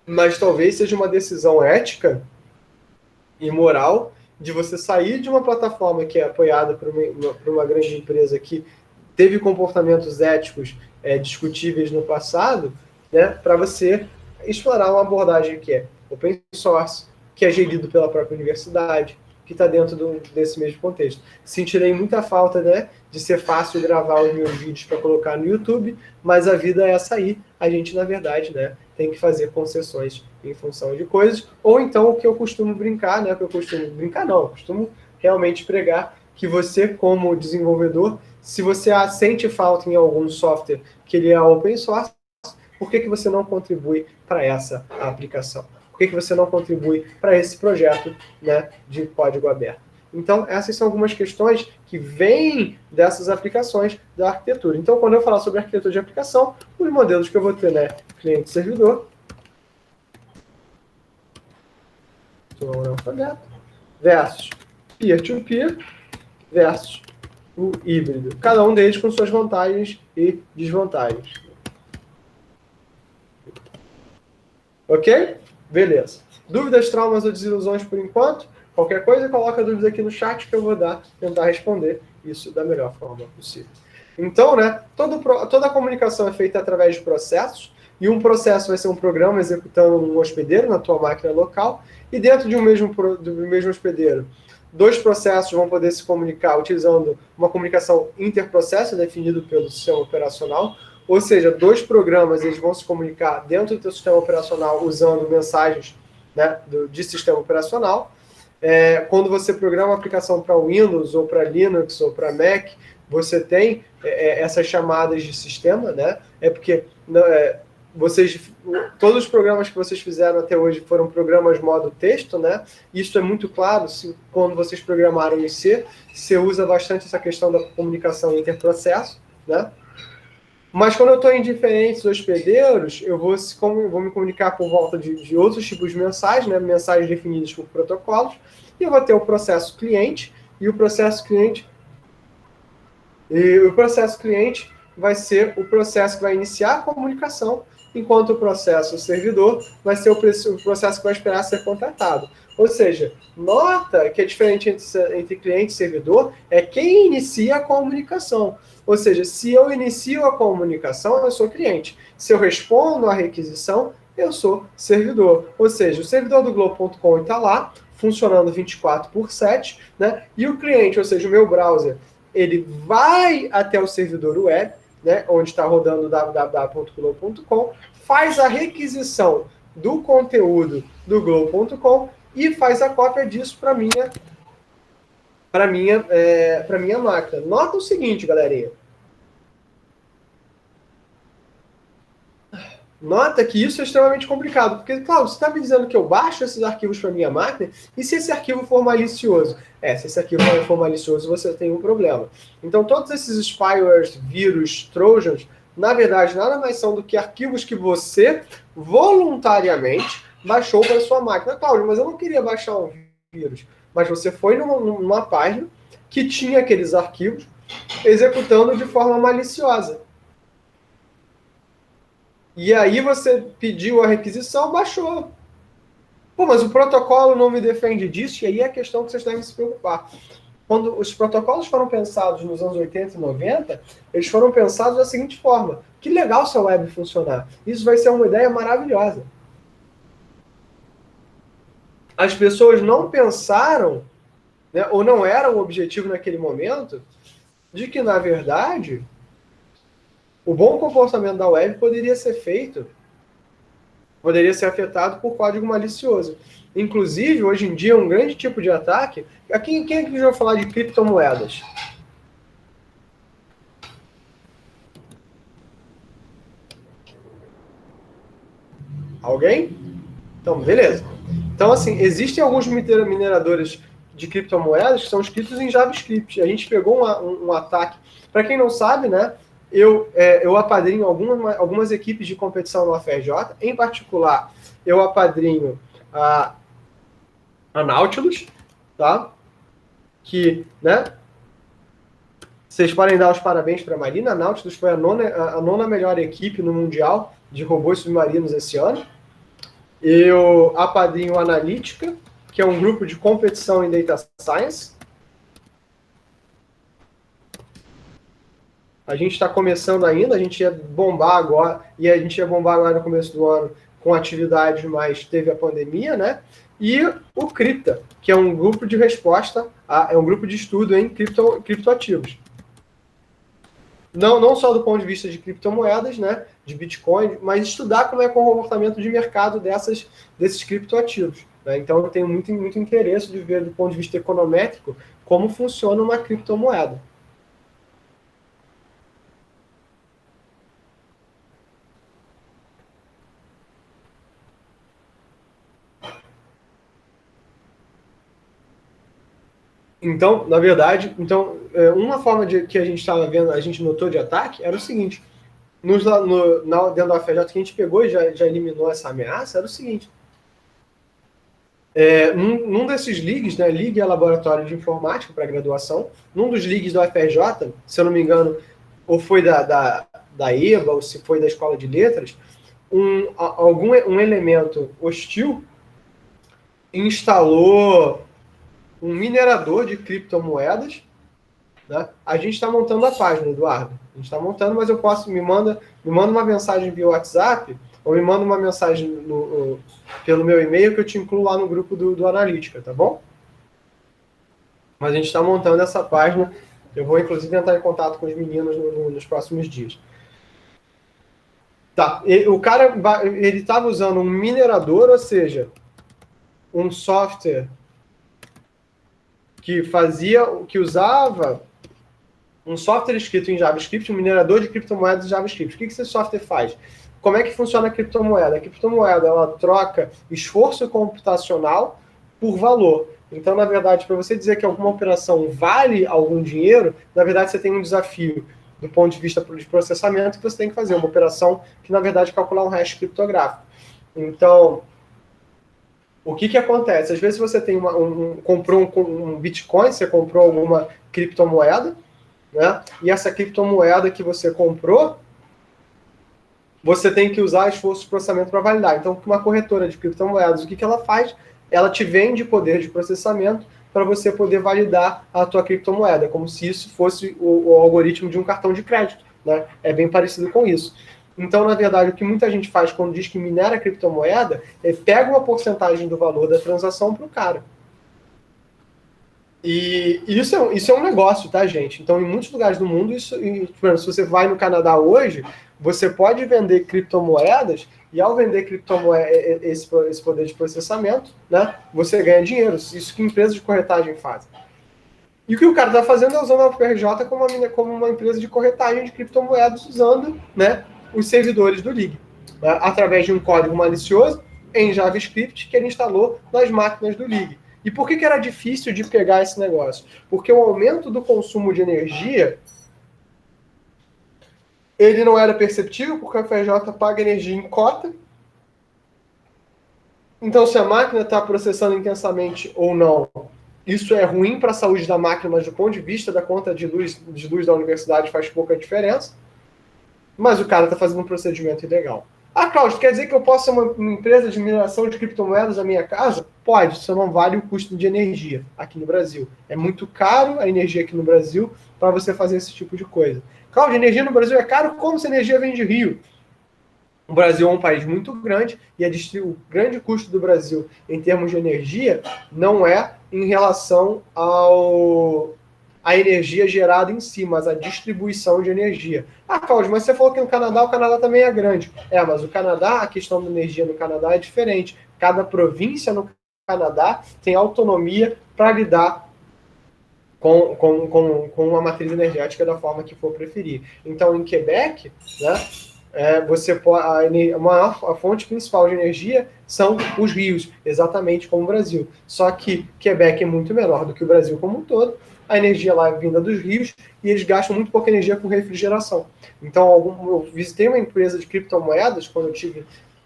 Mas talvez seja uma decisão ética e moral de você sair de uma plataforma que é apoiada por uma grande empresa que teve comportamentos éticos discutíveis no passado, né, para você explorar uma abordagem que é open source, que é gerido pela própria universidade, que está dentro desse mesmo contexto. Sentirei muita falta, né, de ser fácil gravar os meus vídeos para colocar no YouTube, mas a vida é essa aí. A gente, na verdade, né, tem que fazer concessões em função de coisas, ou então o que eu costumo brincar, né, eu costumo realmente pregar que você, como desenvolvedor, se você sente falta em algum software que ele é open source, por que você não contribui para essa aplicação? Por que você não contribui para esse projeto, né, de código aberto? Então, essas são algumas questões que vêm dessas aplicações da arquitetura. Então, quando eu falar sobre arquitetura de aplicação, os modelos que eu vou ter, né, cliente-servidor, versus peer-to-peer, versus o híbrido. Cada um deles com suas vantagens e desvantagens. Ok? Beleza. Dúvidas, traumas ou desilusões por enquanto? Qualquer coisa, coloca a dúvida aqui no chat que eu vou tentar responder isso da melhor forma possível. Então, né, toda a comunicação é feita através de processos, e um processo vai ser um programa executando um hospedeiro na tua máquina local, e dentro de do mesmo hospedeiro, dois processos vão poder se comunicar utilizando uma comunicação interprocesso, definido pelo sistema operacional. Ou seja, dois programas eles vão se comunicar dentro do teu sistema operacional usando mensagens, né, de sistema operacional. Quando você programa uma aplicação para Windows, ou para Linux, ou para Mac, você tem essas chamadas de sistema, né? Porque todos os programas que vocês fizeram até hoje foram programas modo texto, né? Isso é muito claro, quando vocês programaram em C, você usa bastante essa questão da comunicação interprocesso, né? Mas quando eu estou em diferentes hospedeiros, eu vou me comunicar por volta de outros tipos de mensagens, né? Mensagens definidas por protocolos, E eu vou ter o processo cliente, e o processo cliente vai ser o processo que vai iniciar a comunicação, enquanto o processo servidor vai ser o processo que vai esperar ser contratado. Ou seja, nota que a diferença entre cliente e servidor é quem inicia a comunicação. Ou seja, se eu inicio a comunicação, eu sou cliente. Se eu respondo à requisição, eu sou servidor. Ou seja, o servidor do Globo.com está lá, funcionando 24/7, né? E o cliente, ou seja, o meu browser, ele vai até o servidor web, né, onde está rodando o www.globo.com, faz a requisição do conteúdo do Globo.com e faz a cópia disso para minha máquina. Nota o seguinte, galerinha. Nota que isso é extremamente complicado, porque, claro, você está me dizendo que eu baixo esses arquivos para minha máquina, e se esse arquivo for malicioso? Se esse arquivo for malicioso, você tem um problema. Então, todos esses spywares, vírus, trojans, na verdade, nada mais são do que arquivos que você voluntariamente baixou para sua máquina. Cláudio, mas eu não queria baixar um vírus. Mas você foi numa página que tinha aqueles arquivos executando de forma maliciosa. E aí você pediu a requisição, baixou. Pô, mas o protocolo não me defende disso, e aí é a questão que vocês devem se preocupar. Quando os protocolos foram pensados nos anos 80 e 90, eles foram pensados da seguinte forma: que legal se a web funcionar. Isso vai ser uma ideia maravilhosa. As pessoas não pensaram, né, ou não era o objetivo naquele momento, de que, na verdade, o bom comportamento da web poderia ser afetado por código malicioso. Inclusive, hoje em dia, um grande tipo de ataque... Quem é que já vai falar de criptomoedas? Alguém? Então, beleza. Então, assim, existem alguns mineradores de criptomoedas que são escritos em JavaScript. A gente pegou um ataque. Para quem não sabe, né, eu apadrinho algumas equipes de competição no UFRJ. Em particular, eu apadrinho a Nautilus, tá? Que, né? Vocês podem dar os parabéns para a Marina. A Nautilus foi a nona melhor equipe no Mundial de robôs submarinos esse ano. Eu apadrinho a Analytica, que é um grupo de competição em Data Science. A gente está começando ainda, a gente ia bombar agora no começo do ano com atividades, mas teve a pandemia, né? E o Cripta, que é um grupo de resposta, é um grupo de estudo em criptoativos. Não só do ponto de vista de criptomoedas, né, de Bitcoin, mas estudar como é o comportamento de mercado desses criptoativos. Né? Então, eu tenho muito interesse de ver, do ponto de vista econométrico, como funciona uma criptomoeda. Então, na verdade, uma forma que a gente estava vendo, a gente notou de ataque, era o seguinte: dentro da UFRJ que a gente pegou e já eliminou essa ameaça, era o seguinte: num desses leagues, né, League é laboratório de informática para graduação, num dos leagues da UFRJ, se eu não me engano, ou foi da EBA, ou se foi da Escola de Letras, um elemento hostil instalou um minerador de criptomoedas. Né? A gente está montando a página, Eduardo. A gente está montando, mas me manda uma mensagem via WhatsApp, ou me manda uma mensagem pelo meu e-mail que eu te incluo lá no grupo do Analytica, tá bom? Mas a gente está montando essa página. Eu vou, inclusive, entrar em contato com os meninos nos próximos dias. Tá. O cara, ele estava usando um minerador, ou seja, um software que usava um software escrito em JavaScript, um minerador de criptomoedas em JavaScript. O que esse software faz? Como é que funciona a criptomoeda? A criptomoeda, ela troca esforço computacional por valor. Então, na verdade, para você dizer que alguma operação vale algum dinheiro, na verdade, você tem um desafio do ponto de vista de processamento que você tem que fazer. Uma operação que, na verdade, é calcular um hash criptográfico. Então, O que acontece? Às vezes você tem comprou um Bitcoin, você comprou alguma criptomoeda, né? E essa criptomoeda que você comprou, você tem que usar esforço de processamento para validar. Então, uma corretora de criptomoedas, o que ela faz? Ela te vende poder de processamento para você poder validar a tua criptomoeda, como se isso fosse o algoritmo de um cartão de crédito, né? É bem parecido com isso. Então, na verdade, o que muita gente faz quando diz que minera criptomoeda é pega uma porcentagem do valor da transação para o cara. E isso é um negócio, tá, gente? Então, em muitos lugares do mundo, se você vai no Canadá hoje, você pode vender criptomoedas, e ao vender esse poder de processamento, né, você ganha dinheiro. Isso que empresas de corretagem fazem. E o que o cara está fazendo é usando a UFRJ como uma empresa de corretagem de criptomoedas, usando, né, os servidores do Lig, né, através de um código malicioso em JavaScript que ele instalou nas máquinas do Lig. E por que era difícil de pegar esse negócio? Porque o aumento do consumo de energia ele não era perceptível, porque a UFRJ paga energia em cota. Então, se a máquina está processando intensamente ou não, isso é ruim para a saúde da máquina, mas do ponto de vista da conta de luz da universidade faz pouca diferença. Mas o cara está fazendo um procedimento ilegal. Ah, Cláudio, quer dizer que eu posso ser uma empresa de mineração de criptomoedas na minha casa? Pode, isso não vale o custo de energia aqui no Brasil. É muito caro a energia aqui no Brasil para você fazer esse tipo de coisa. Cláudio, a energia no Brasil é caro? Como se a energia vem de Rio? O Brasil é um país muito grande e o grande custo do Brasil em termos de energia não é em relação à energia gerada em si, mas a distribuição de energia. Ah, Cláudio, mas você falou que no Canadá, o Canadá também é grande. É, mas o Canadá, a questão da energia no Canadá é diferente. Cada província no Canadá tem autonomia para lidar com uma matriz energética da forma que for preferir. Então, em Quebec, né, você pode, a fonte principal de energia são os rios, exatamente como o Brasil. Só que Quebec é muito menor do que o Brasil como um todo, a energia lá é vinda dos rios e eles gastam muito pouca energia com refrigeração. Então, eu visitei uma empresa de criptomoedas quando eu estive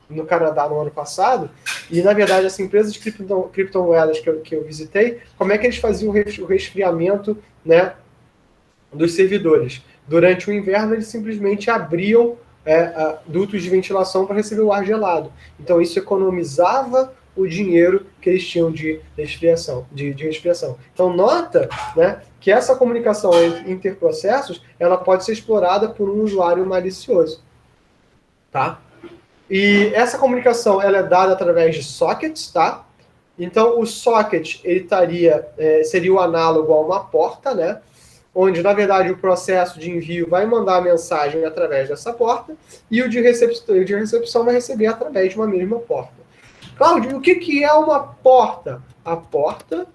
no Canadá no ano passado, e na verdade essa empresa de criptomoedas que eu visitei, como é que eles faziam o resfriamento, né, dos servidores? Durante o inverno eles simplesmente abriam dutos de ventilação para receber o ar gelado. Então isso economizava o dinheiro que eles tinham de resfriação. Então nota, né, que essa comunicação entre interprocessos ela pode ser explorada por um usuário malicioso. Tá? E essa comunicação ela é dada através de sockets, tá? Então o socket ele seria o análogo a uma porta, né? Onde, na verdade, o processo de envio vai mandar a mensagem através dessa porta e o de recepção vai receber através de uma mesma porta. Cláudio, o que é uma porta? A porta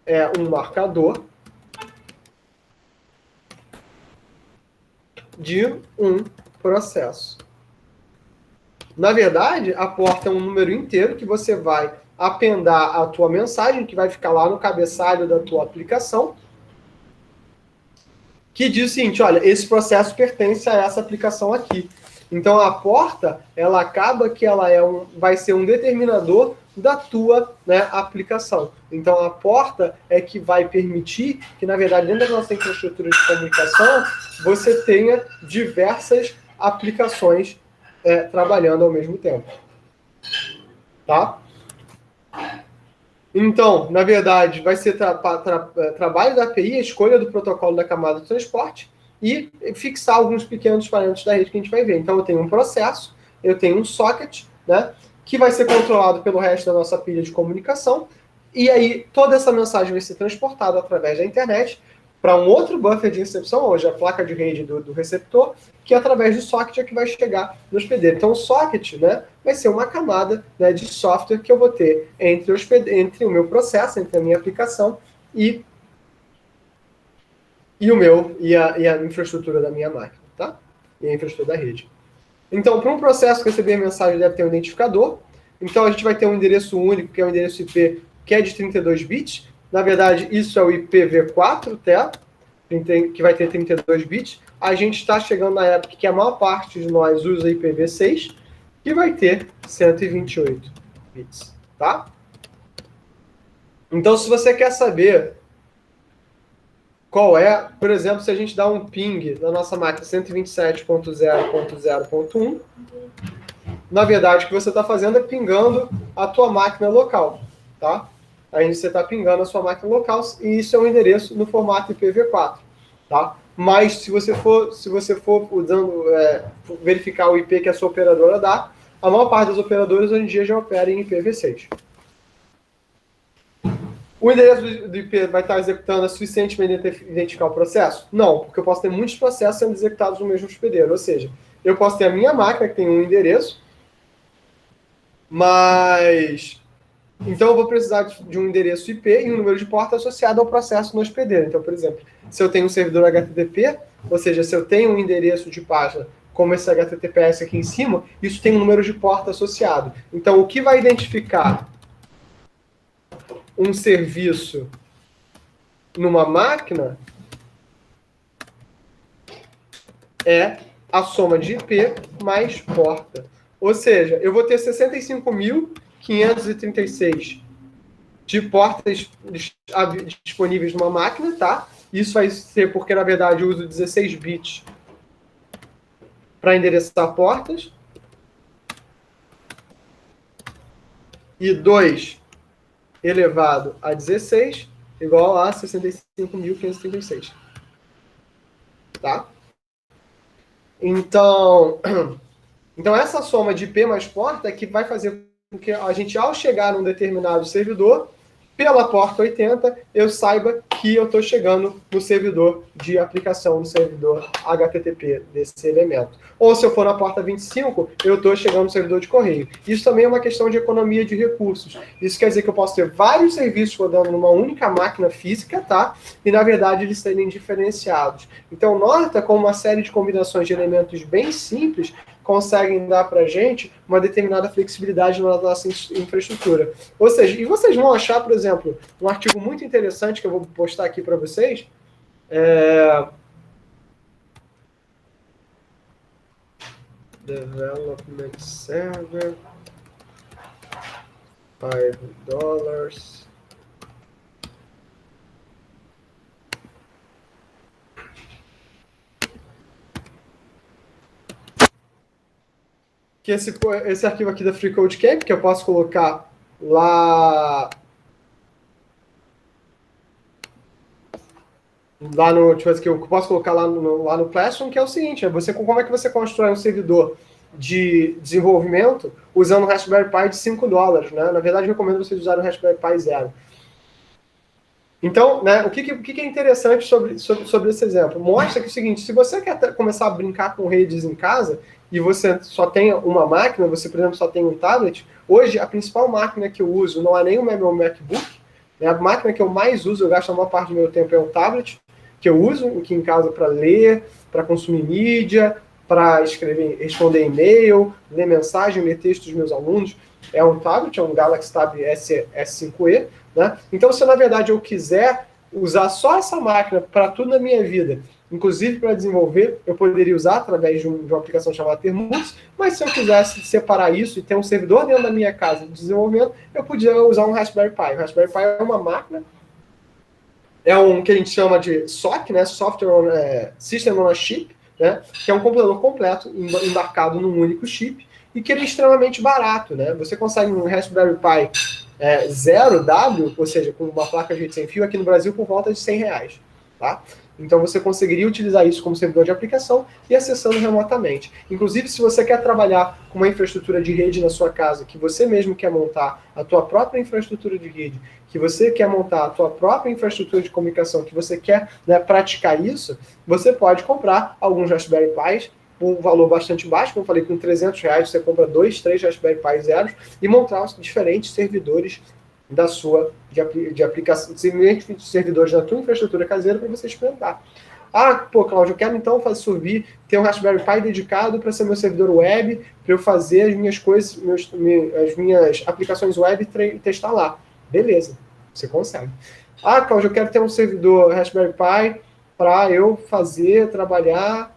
é um marcador de um processo. Na verdade, a porta é um número inteiro que você vai apendar a tua mensagem, que vai ficar lá no cabeçalho da tua aplicação, que diz o seguinte, olha, esse processo pertence a essa aplicação aqui. Então, a porta, ela acaba que ela vai ser um determinador da tua, né, aplicação. Então, a porta é que vai permitir que, na verdade, dentro da nossa infraestrutura de comunicação, você tenha diversas aplicações trabalhando ao mesmo tempo. Tá? Então, na verdade, vai ser trabalho da API, a escolha do protocolo da camada de transporte e fixar alguns pequenos parâmetros da rede que a gente vai ver. Então, eu tenho um processo, eu tenho um socket, né, que vai ser controlado pelo resto da nossa pilha de comunicação, e aí toda essa mensagem vai ser transportada através da internet para um outro buffer de recepção, hoje a placa de rede do receptor, que através do socket é que vai chegar no hospedeiro. Então, o socket, né, vai ser uma camada, né, de software que eu vou ter entre o meu processo, entre a minha aplicação e a infraestrutura da minha máquina, tá? E a infraestrutura da rede. Então, para um processo receber mensagem, deve ter um identificador. Então, a gente vai ter um endereço único, que é o endereço IP, que é de 32 bits. Na verdade, isso é o IPv4, tá? Que vai ter 32 bits. A gente está chegando na época que a maior parte de nós usa IPv6, que vai ter 128. bits, tá? Então, se você quer saber qual é, por exemplo, se a gente dá um ping na nossa máquina 127.0.0.1, na verdade, o que você está fazendo é pingando a tua máquina local, tá? Aí você está pingando a sua máquina local e isso é um endereço no formato IPv4, tá? Mas se você for usando, verificar o IP que a sua operadora dá, a maior parte das operadoras hoje em dia já opera em IPv6. O endereço do IP vai estar executando a suficiente para identificar o processo? Não, porque eu posso ter muitos processos sendo executados no mesmo hospedeiro. Ou seja, eu posso ter a minha máquina que tem um endereço, mas então eu vou precisar de um endereço IP e um número de porta associado ao processo no hospedeiro. Então, por exemplo, se eu tenho um servidor HTTP, ou seja, se eu tenho um endereço de página como esse HTTPS aqui em cima, isso tem um número de porta associado. Então, o que vai identificar um serviço numa máquina é a soma de IP mais porta. Ou seja, eu vou ter 65.536 de portas disponíveis numa máquina, tá? Isso vai ser porque, na verdade, eu uso 16 bits para endereçar portas. E 2 elevado a 16 igual a 65.536. Tá? Então, essa soma de IP mais porta é que vai fazer com que a gente, ao chegar num determinado servidor, pela porta 80, eu saiba que eu estou chegando no servidor de aplicação, no servidor HTTP desse elemento. Ou se eu for na porta 25, eu estou chegando no servidor de correio. Isso também é uma questão de economia de recursos. Isso quer dizer que eu posso ter vários serviços rodando numa única máquina física, tá? E, na verdade, eles serem diferenciados. Então, Norta, com uma série de combinações de elementos bem simples, conseguem dar para a gente uma determinada flexibilidade na nossa infraestrutura. Ou seja, e vocês vão achar, por exemplo, um artigo muito interessante que eu vou postar aqui para vocês. Development Server, $5. Que esse arquivo aqui da FreeCodeCamp, que eu posso colocar lá no, tipo, que eu posso colocar lá no Classroom, que é o seguinte, como é que você constrói um servidor de desenvolvimento usando um Raspberry Pi de $5, né? Na verdade, eu recomendo vocês usarem o Raspberry Pi Zero. Então, né, o que é interessante sobre esse exemplo? Mostra que é o seguinte, se você quer começar a brincar com redes em casa e você só tem uma máquina, você, por exemplo, só tem um tablet, hoje a principal máquina que eu uso não é nem o meu MacBook, né? A máquina que eu mais uso, eu gasto a maior parte do meu tempo, é um tablet, que eu uso aqui em casa para ler, para consumir mídia, para escrever, responder e-mail, ler mensagem, ler texto dos meus alunos. É um tablet, é um Galaxy Tab S5e, né? Então, se na verdade eu quiser usar só essa máquina para tudo na minha vida, inclusive para desenvolver, eu poderia usar através de uma aplicação chamada Termux, mas se eu quisesse separar isso e ter um servidor dentro da minha casa de desenvolvimento, eu podia usar um Raspberry Pi. O Raspberry Pi é uma máquina, é um que a gente chama de SoC, né? System on a Chip, né? Que é um computador completo embarcado num único chip e que ele é extremamente barato, né? Você consegue um Raspberry Pi 0W, ou seja, com uma placa de rede sem fio, aqui no Brasil por volta de R$100, tá? Então você conseguiria utilizar isso como servidor de aplicação e acessando remotamente. Inclusive, se você quer trabalhar com uma infraestrutura de rede na sua casa, que você mesmo quer montar a tua própria infraestrutura de rede, que você quer montar a tua própria infraestrutura de comunicação, que você quer, né, praticar isso, você pode comprar alguns Raspberry Pis por um valor bastante baixo, como eu falei, com R$300 você compra 2, 3 Raspberry Pi zeros e montar os diferentes servidores da sua de aplicação, servidores da tua infraestrutura caseira para você experimentar. Ah, pô, Cláudio, eu quero então subir, ter um Raspberry Pi dedicado para ser meu servidor web, para eu fazer as minhas coisas, as minhas aplicações web e testar lá. Beleza, você consegue. Ah, Cláudio, eu quero ter um servidor Raspberry Pi para eu trabalhar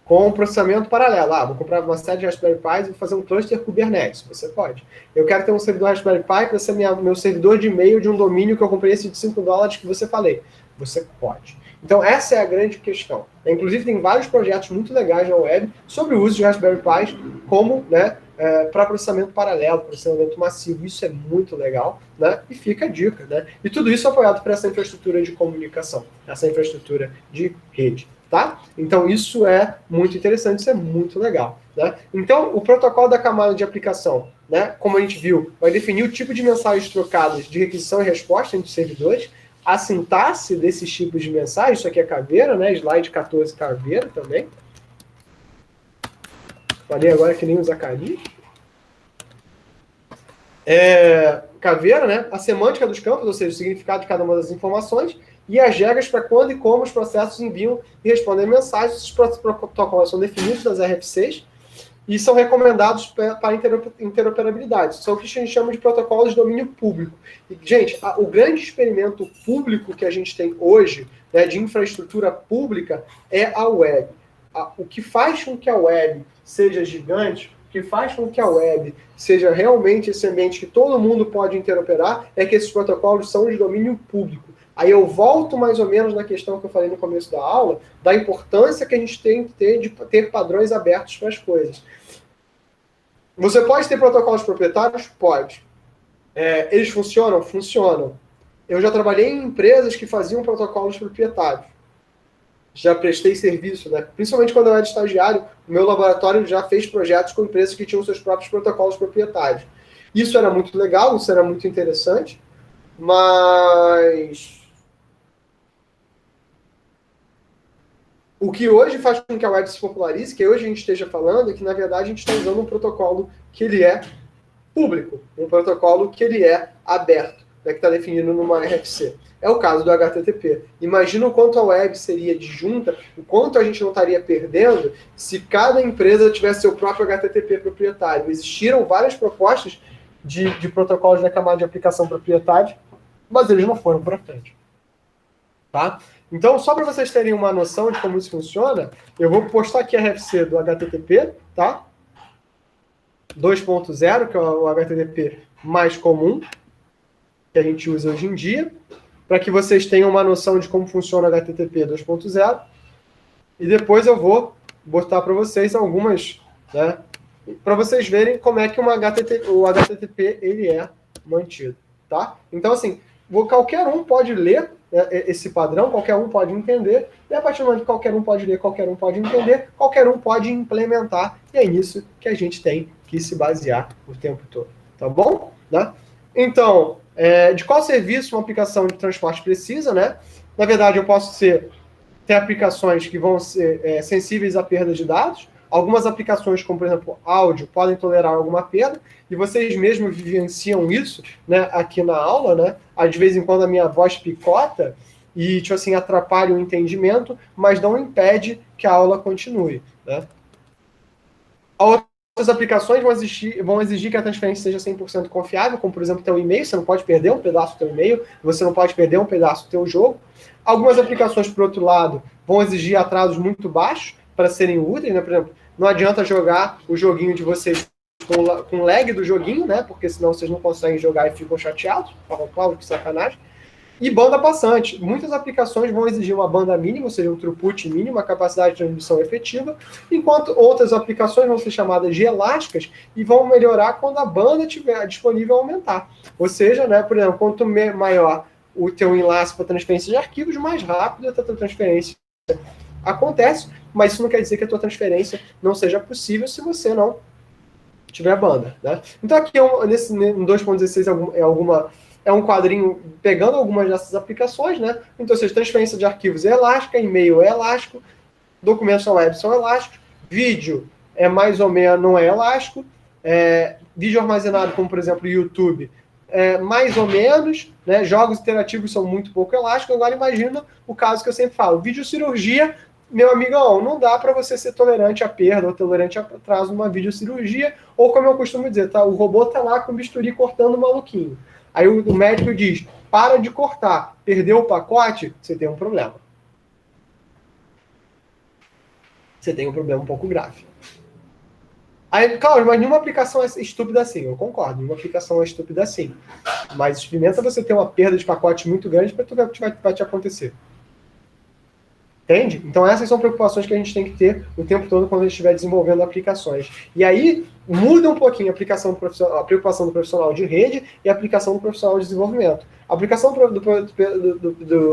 com processamento paralelo. Vou comprar uma série de Raspberry Pis e vou fazer um cluster Kubernetes. Você pode. Eu quero ter um servidor Raspberry Pi para ser meu servidor de e-mail de um domínio que eu comprei esse de $5 que você falei. Você pode. Então, essa é a grande questão. Inclusive, tem vários projetos muito legais na web sobre o uso de Raspberry Pis como, né, para processamento paralelo, processamento massivo. Isso é muito legal, né? E fica a dica, né? E tudo isso apoiado por essa infraestrutura de comunicação, essa infraestrutura de rede, tá? Então, isso é muito interessante, isso é muito legal, né? Então, o protocolo da camada de aplicação, né, como a gente viu, vai definir o tipo de mensagens trocadas de requisição e resposta entre os servidores, a sintaxe desses tipos de mensagens, isso aqui é caveira, né? Slide 14, caveira também. Falei agora que nem o Zacarias. Caveira, né? A semântica dos campos, ou seja, o significado de cada uma das informações, e as regras para quando e como os processos enviam e respondem mensagens. Esses protocolos são definidos nas RFCs e são recomendados para interoperabilidade. São o que a gente chama de protocolos de domínio público. E, gente, o grande experimento público que a gente tem hoje, né, de infraestrutura pública, é a web. O que faz com que a web seja gigante, o que faz com que a web seja realmente esse ambiente que todo mundo pode interoperar, é que esses protocolos são de domínio público. Aí eu volto mais ou menos na questão que eu falei no começo da aula, da importância que a gente tem que ter de ter padrões abertos para as coisas. Você pode ter protocolos proprietários? Pode. Eles funcionam? Funcionam. Eu já trabalhei em empresas que faziam protocolos proprietários. Já prestei serviço, né? Principalmente quando eu era estagiário, o meu laboratório já fez projetos com empresas que tinham seus próprios protocolos proprietários. Isso era muito legal, isso era muito interessante, mas o que hoje faz com que a web se popularize, que hoje a gente esteja falando, é que, na verdade, a gente está usando um protocolo que ele é público, um protocolo que ele é aberto, né, que está definido numa RFC. É o caso do HTTP. Imagina o quanto a web seria disjunta, o quanto a gente não estaria perdendo se cada empresa tivesse seu próprio HTTP proprietário. Existiram várias propostas de protocolos da camada de aplicação proprietária, mas eles não foram para frente. Tá? Então, só para vocês terem uma noção de como isso funciona, eu vou postar aqui a RFC do HTTP, tá? 2.0, que é o HTTP mais comum, que a gente usa hoje em dia, para que vocês tenham uma noção de como funciona o HTTP 2.0. E depois eu vou botar para vocês algumas, né, para vocês verem como é que o HTTP ele é mantido, tá? Então, assim, qualquer um pode ler, né, esse padrão, qualquer um pode entender, e a partir do momento que qualquer um pode ler, qualquer um pode entender, qualquer um pode implementar, e é nisso que a gente tem que se basear o tempo todo, tá bom? Né? Então, de qual serviço uma aplicação de transporte precisa, né? Na verdade, eu posso ter aplicações que vão ser sensíveis à perda de dados. Algumas aplicações, como por exemplo áudio, podem tolerar alguma perda, e vocês mesmos vivenciam isso, né, aqui na aula, né? De vez em quando a minha voz picota e tipo assim, atrapalha o entendimento, mas não impede que a aula continue, né? Outras aplicações vão exigir que a transferência seja 100% confiável, como por exemplo teu e-mail, você não pode perder um pedaço do teu e-mail, você não pode perder um pedaço do teu jogo. Algumas aplicações, por outro lado, vão exigir atrasos muito baixos para serem úteis, né? Por exemplo, não adianta jogar o joguinho de vocês com lag do joguinho, né? Porque senão vocês não conseguem jogar e ficam chateados. Claro, que sacanagem. E banda passante. Muitas aplicações vão exigir uma banda mínima, ou seja, um throughput mínimo, uma capacidade de transmissão efetiva, enquanto outras aplicações vão ser chamadas de elásticas e vão melhorar quando a banda estiver disponível a aumentar. Ou seja, né, por exemplo, quanto maior o teu enlace para transferência de arquivos, mais rápido a tua transferência acontece, mas isso não quer dizer que a tua transferência não seja possível se você não tiver banda, né? Então aqui nesse 2.16 é um quadrinho pegando algumas dessas aplicações, né? Então, ou seja, transferência de arquivos é elástica, e-mail é elástico, documentos na web são elásticos, vídeo é mais ou menos, não é elástico, vídeo armazenado, como por exemplo o YouTube, mais ou menos, né? Jogos interativos são muito pouco elásticos. Agora imagina o caso que eu sempre falo, videocirurgia, meu amigão, não dá para você ser tolerante à perda ou tolerante a atraso numa videocirurgia, ou como eu costumo dizer, tá? O robô tá lá com o bisturi cortando o maluquinho. Aí o médico diz, para de cortar, perdeu o pacote, você tem um problema. você tem um problema um pouco grave. Aí, claro, mas nenhuma aplicação é estúpida assim, eu concordo, nenhuma aplicação é estúpida assim. Mas experimenta você ter uma perda de pacote muito grande para tu ver o que vai te acontecer. Entende? Então essas são preocupações que a gente tem que ter o tempo todo quando a gente estiver desenvolvendo aplicações. E aí muda um pouquinho a preocupação do profissional de rede e a aplicação do profissional de desenvolvimento. A aplicação do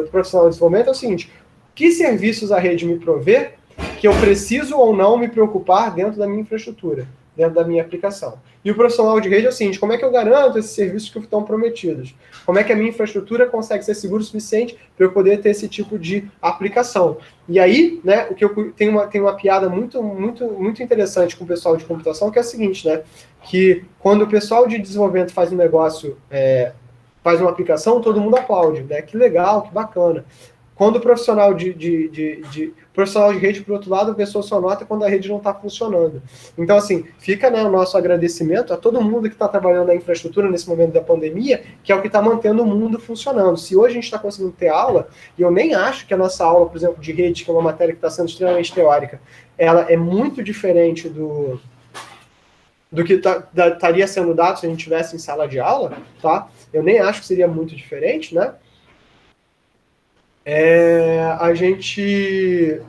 profissional de desenvolvimento é o seguinte: que serviços a rede me provê que eu preciso ou não me preocupar dentro da minha infraestrutura, dentro da minha aplicação. E o profissional de rede é o seguinte: como é que eu garanto esses serviços que estão prometidos? Como é que a minha infraestrutura consegue ser segura o suficiente para eu poder ter esse tipo de aplicação? E aí, né, o que eu tem uma piada muito interessante com o pessoal de computação, que é o seguinte, né, que quando o pessoal de desenvolvimento faz um negócio, faz uma aplicação, todo mundo aplaude, né? Que legal, que bacana. Quando o profissional profissional de rede, por outro lado, a pessoa só nota quando a rede não está funcionando. Então, assim, fica, né, o nosso agradecimento a todo mundo que está trabalhando na infraestrutura nesse momento da pandemia, que é o que está mantendo o mundo funcionando. Se hoje a gente está conseguindo ter aula, e eu nem acho que a nossa aula, por exemplo, de rede, que é uma matéria que está sendo extremamente teórica, ela é muito diferente do que estaria sendo dado se a gente estivesse em sala de aula, tá? Eu nem acho que seria muito diferente, né? A gente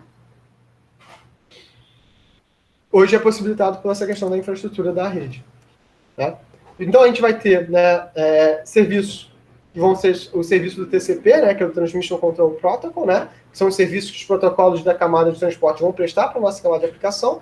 hoje é possibilitado por essa questão da infraestrutura da rede. Né? Então a gente vai ter, né, serviços que vão ser o serviço do TCP, né, que é o Transmission Control Protocol, né, que são os serviços que os protocolos da camada de transporte vão prestar para a nossa camada de aplicação,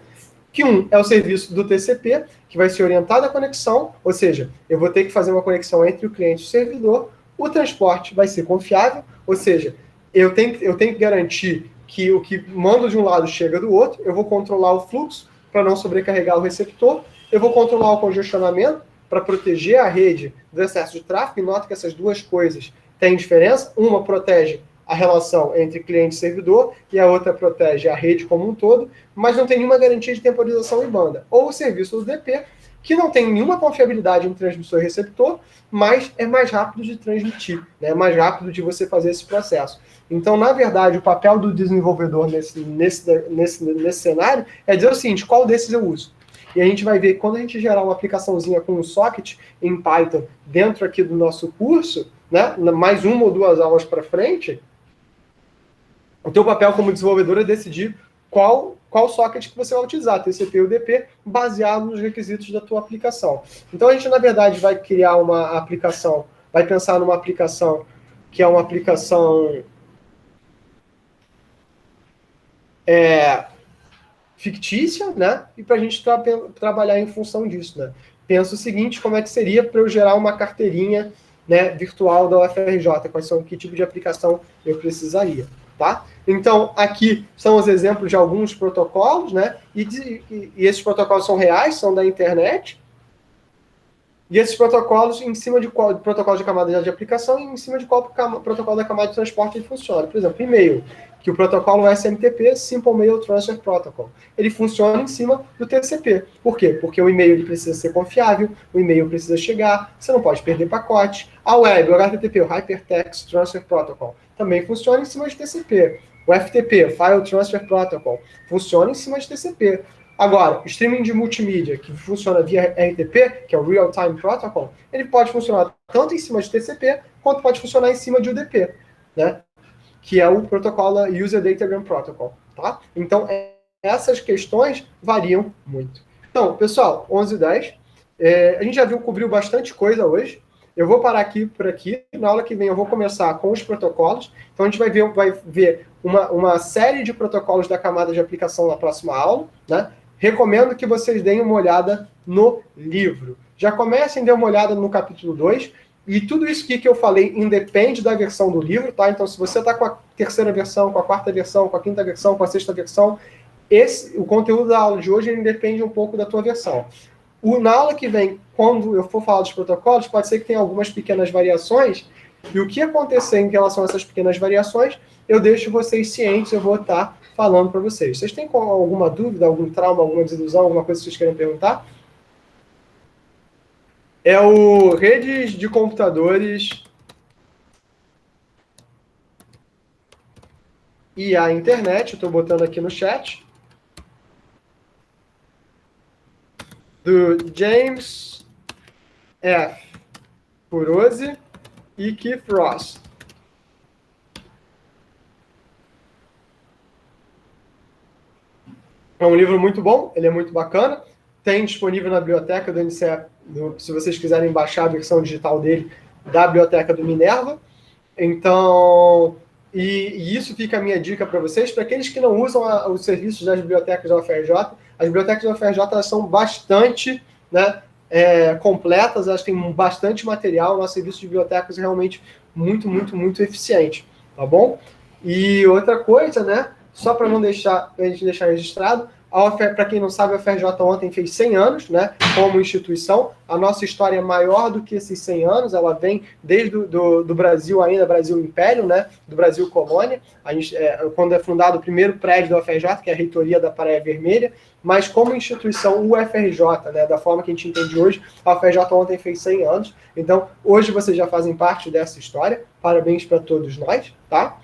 que é o serviço do TCP, que vai ser orientado à conexão, ou seja, eu vou ter que fazer uma conexão entre o cliente e o servidor, o transporte vai ser confiável, ou seja, eu tenho que garantir que o que mando de um lado chega do outro, eu vou controlar o fluxo para não sobrecarregar o receptor, eu vou controlar o congestionamento para proteger a rede do excesso de tráfego, e nota que essas duas coisas têm diferença, uma protege a relação entre cliente e servidor e a outra protege a rede como um todo, mas não tem nenhuma garantia de temporização em banda. Ou o serviço do DP, que não tem nenhuma confiabilidade em transmissor e receptor, mas é mais rápido de transmitir, né? É mais rápido de você fazer esse processo. Então, na verdade, o papel do desenvolvedor nesse cenário é dizer o seguinte: qual desses eu uso? E a gente vai ver que quando a gente gerar uma aplicaçãozinha com um socket em Python dentro aqui do nosso curso, né, mais uma ou duas aulas para frente, o teu papel como desenvolvedor é decidir qual socket que você vai utilizar, TCP ou DP, baseado nos requisitos da tua aplicação. Então, a gente, na verdade, vai criar uma aplicação, vai pensar numa aplicação que é uma aplicação fictícia, né? E para a gente trabalhar em função disso, né? Pensa o seguinte: como é que seria para eu gerar uma carteirinha, né, virtual da UFRJ? Que tipo de aplicação eu precisaria, tá? Então, aqui são os exemplos de alguns protocolos, né? E esses protocolos são reais, são da internet. E esses protocolos, em cima de qual protocolo de camada de aplicação, e em cima de qual protocolo da camada de transporte ele funciona. Por exemplo, e-mail, que o protocolo SMTP, Simple Mail Transfer Protocol. Ele funciona em cima do TCP. Por quê? Porque o e-mail ele precisa ser confiável, o e-mail precisa chegar, você não pode perder pacote. A web, o HTTP, o Hypertext Transfer Protocol, também funciona em cima de TCP. O FTP, File Transfer Protocol, funciona em cima de TCP. Agora, streaming de multimídia, que funciona via RTP, que é o Real Time Protocol, ele pode funcionar tanto em cima de TCP, quanto pode funcionar em cima de UDP, né? Que é o protocolo User Datagram Protocol, tá? Então, essas questões variam muito. Então, pessoal, 11h10, a gente já cobriu bastante coisa hoje. Eu vou parar por aqui. Na aula que vem eu vou começar com os protocolos. Então, a gente vai ver uma série de protocolos da camada de aplicação na próxima aula, né? Recomendo que vocês deem uma olhada no livro. Já comecem a dar uma olhada no capítulo 2. E tudo isso que eu falei independe da versão do livro, tá? Então, se você está com a terceira versão, com a quarta versão, com a quinta versão, com a sexta versão, o conteúdo da aula de hoje ele depende um pouco da tua versão. Na aula que vem, quando eu for falar dos protocolos, pode ser que tenha algumas pequenas variações, e o que acontecer em relação a essas pequenas variações, eu deixo vocês cientes, eu vou estar falando para vocês. Vocês têm alguma dúvida, algum trauma, alguma desilusão, alguma coisa que vocês querem perguntar? É o redes de computadores e a internet. Eu estou botando aqui no chat. do James F. Kurose e Keith Ross. É um livro muito bom, ele é muito bacana. Tem disponível na biblioteca do NCE, se vocês quiserem baixar a versão digital dele, da biblioteca do Minerva. Então, e isso fica a minha dica para vocês, para aqueles que não usam os serviços das bibliotecas da UFRJ. As bibliotecas da UFRJ elas são bastante, né, completas, elas têm bastante material. Nosso serviço de bibliotecas é realmente muito, muito, muito eficiente, tá bom? E outra coisa, né, só para não deixar, a gente deixar registrado, para quem não sabe, a UFRJ ontem fez 100 anos, né, como instituição. A nossa história é maior do que esses 100 anos, ela vem desde do Brasil ainda, Brasil Império, né, do Brasil Colônia. A gente, quando é fundado o primeiro prédio da UFRJ, que é a reitoria da Praia Vermelha, mas como instituição UFRJ, né, da forma que a gente entende hoje, a UFRJ ontem fez 100 anos. Então, hoje vocês já fazem parte dessa história. Parabéns para todos nós, tá?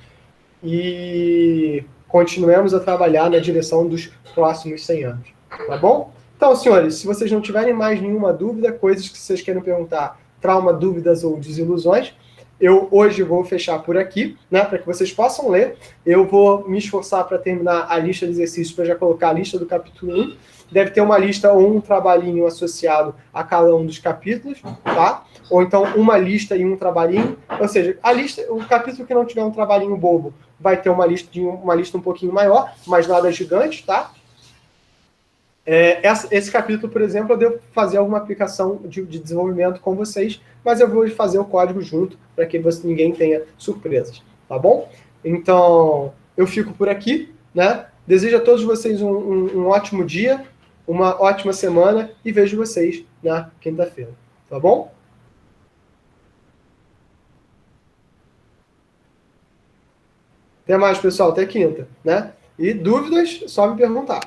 E continuemos a trabalhar na direção dos próximos 100 anos, tá bom? Então, senhores, se vocês não tiverem mais nenhuma dúvida, coisas que vocês queiram perguntar, trauma, dúvidas ou desilusões, eu hoje vou fechar por aqui, né, para que vocês possam ler. Eu vou me esforçar para terminar a lista de exercícios, para já colocar a lista do capítulo 1. Deve ter uma lista ou um trabalhinho associado a cada um dos capítulos, tá? Ou então uma lista e um trabalhinho. Ou seja, a lista, o capítulo que não tiver um trabalhinho bobo vai ter uma lista um pouquinho maior, mas nada gigante, tá? Esse capítulo, por exemplo, eu devo fazer alguma aplicação de desenvolvimento com vocês, mas eu vou fazer o código junto para que ninguém tenha surpresas, tá bom? Então, eu fico por aqui, né? Desejo a todos vocês um ótimo dia, uma ótima semana e vejo vocês na quinta-feira, tá bom? Até mais, pessoal. Até quinta, né? E dúvidas, só me perguntar.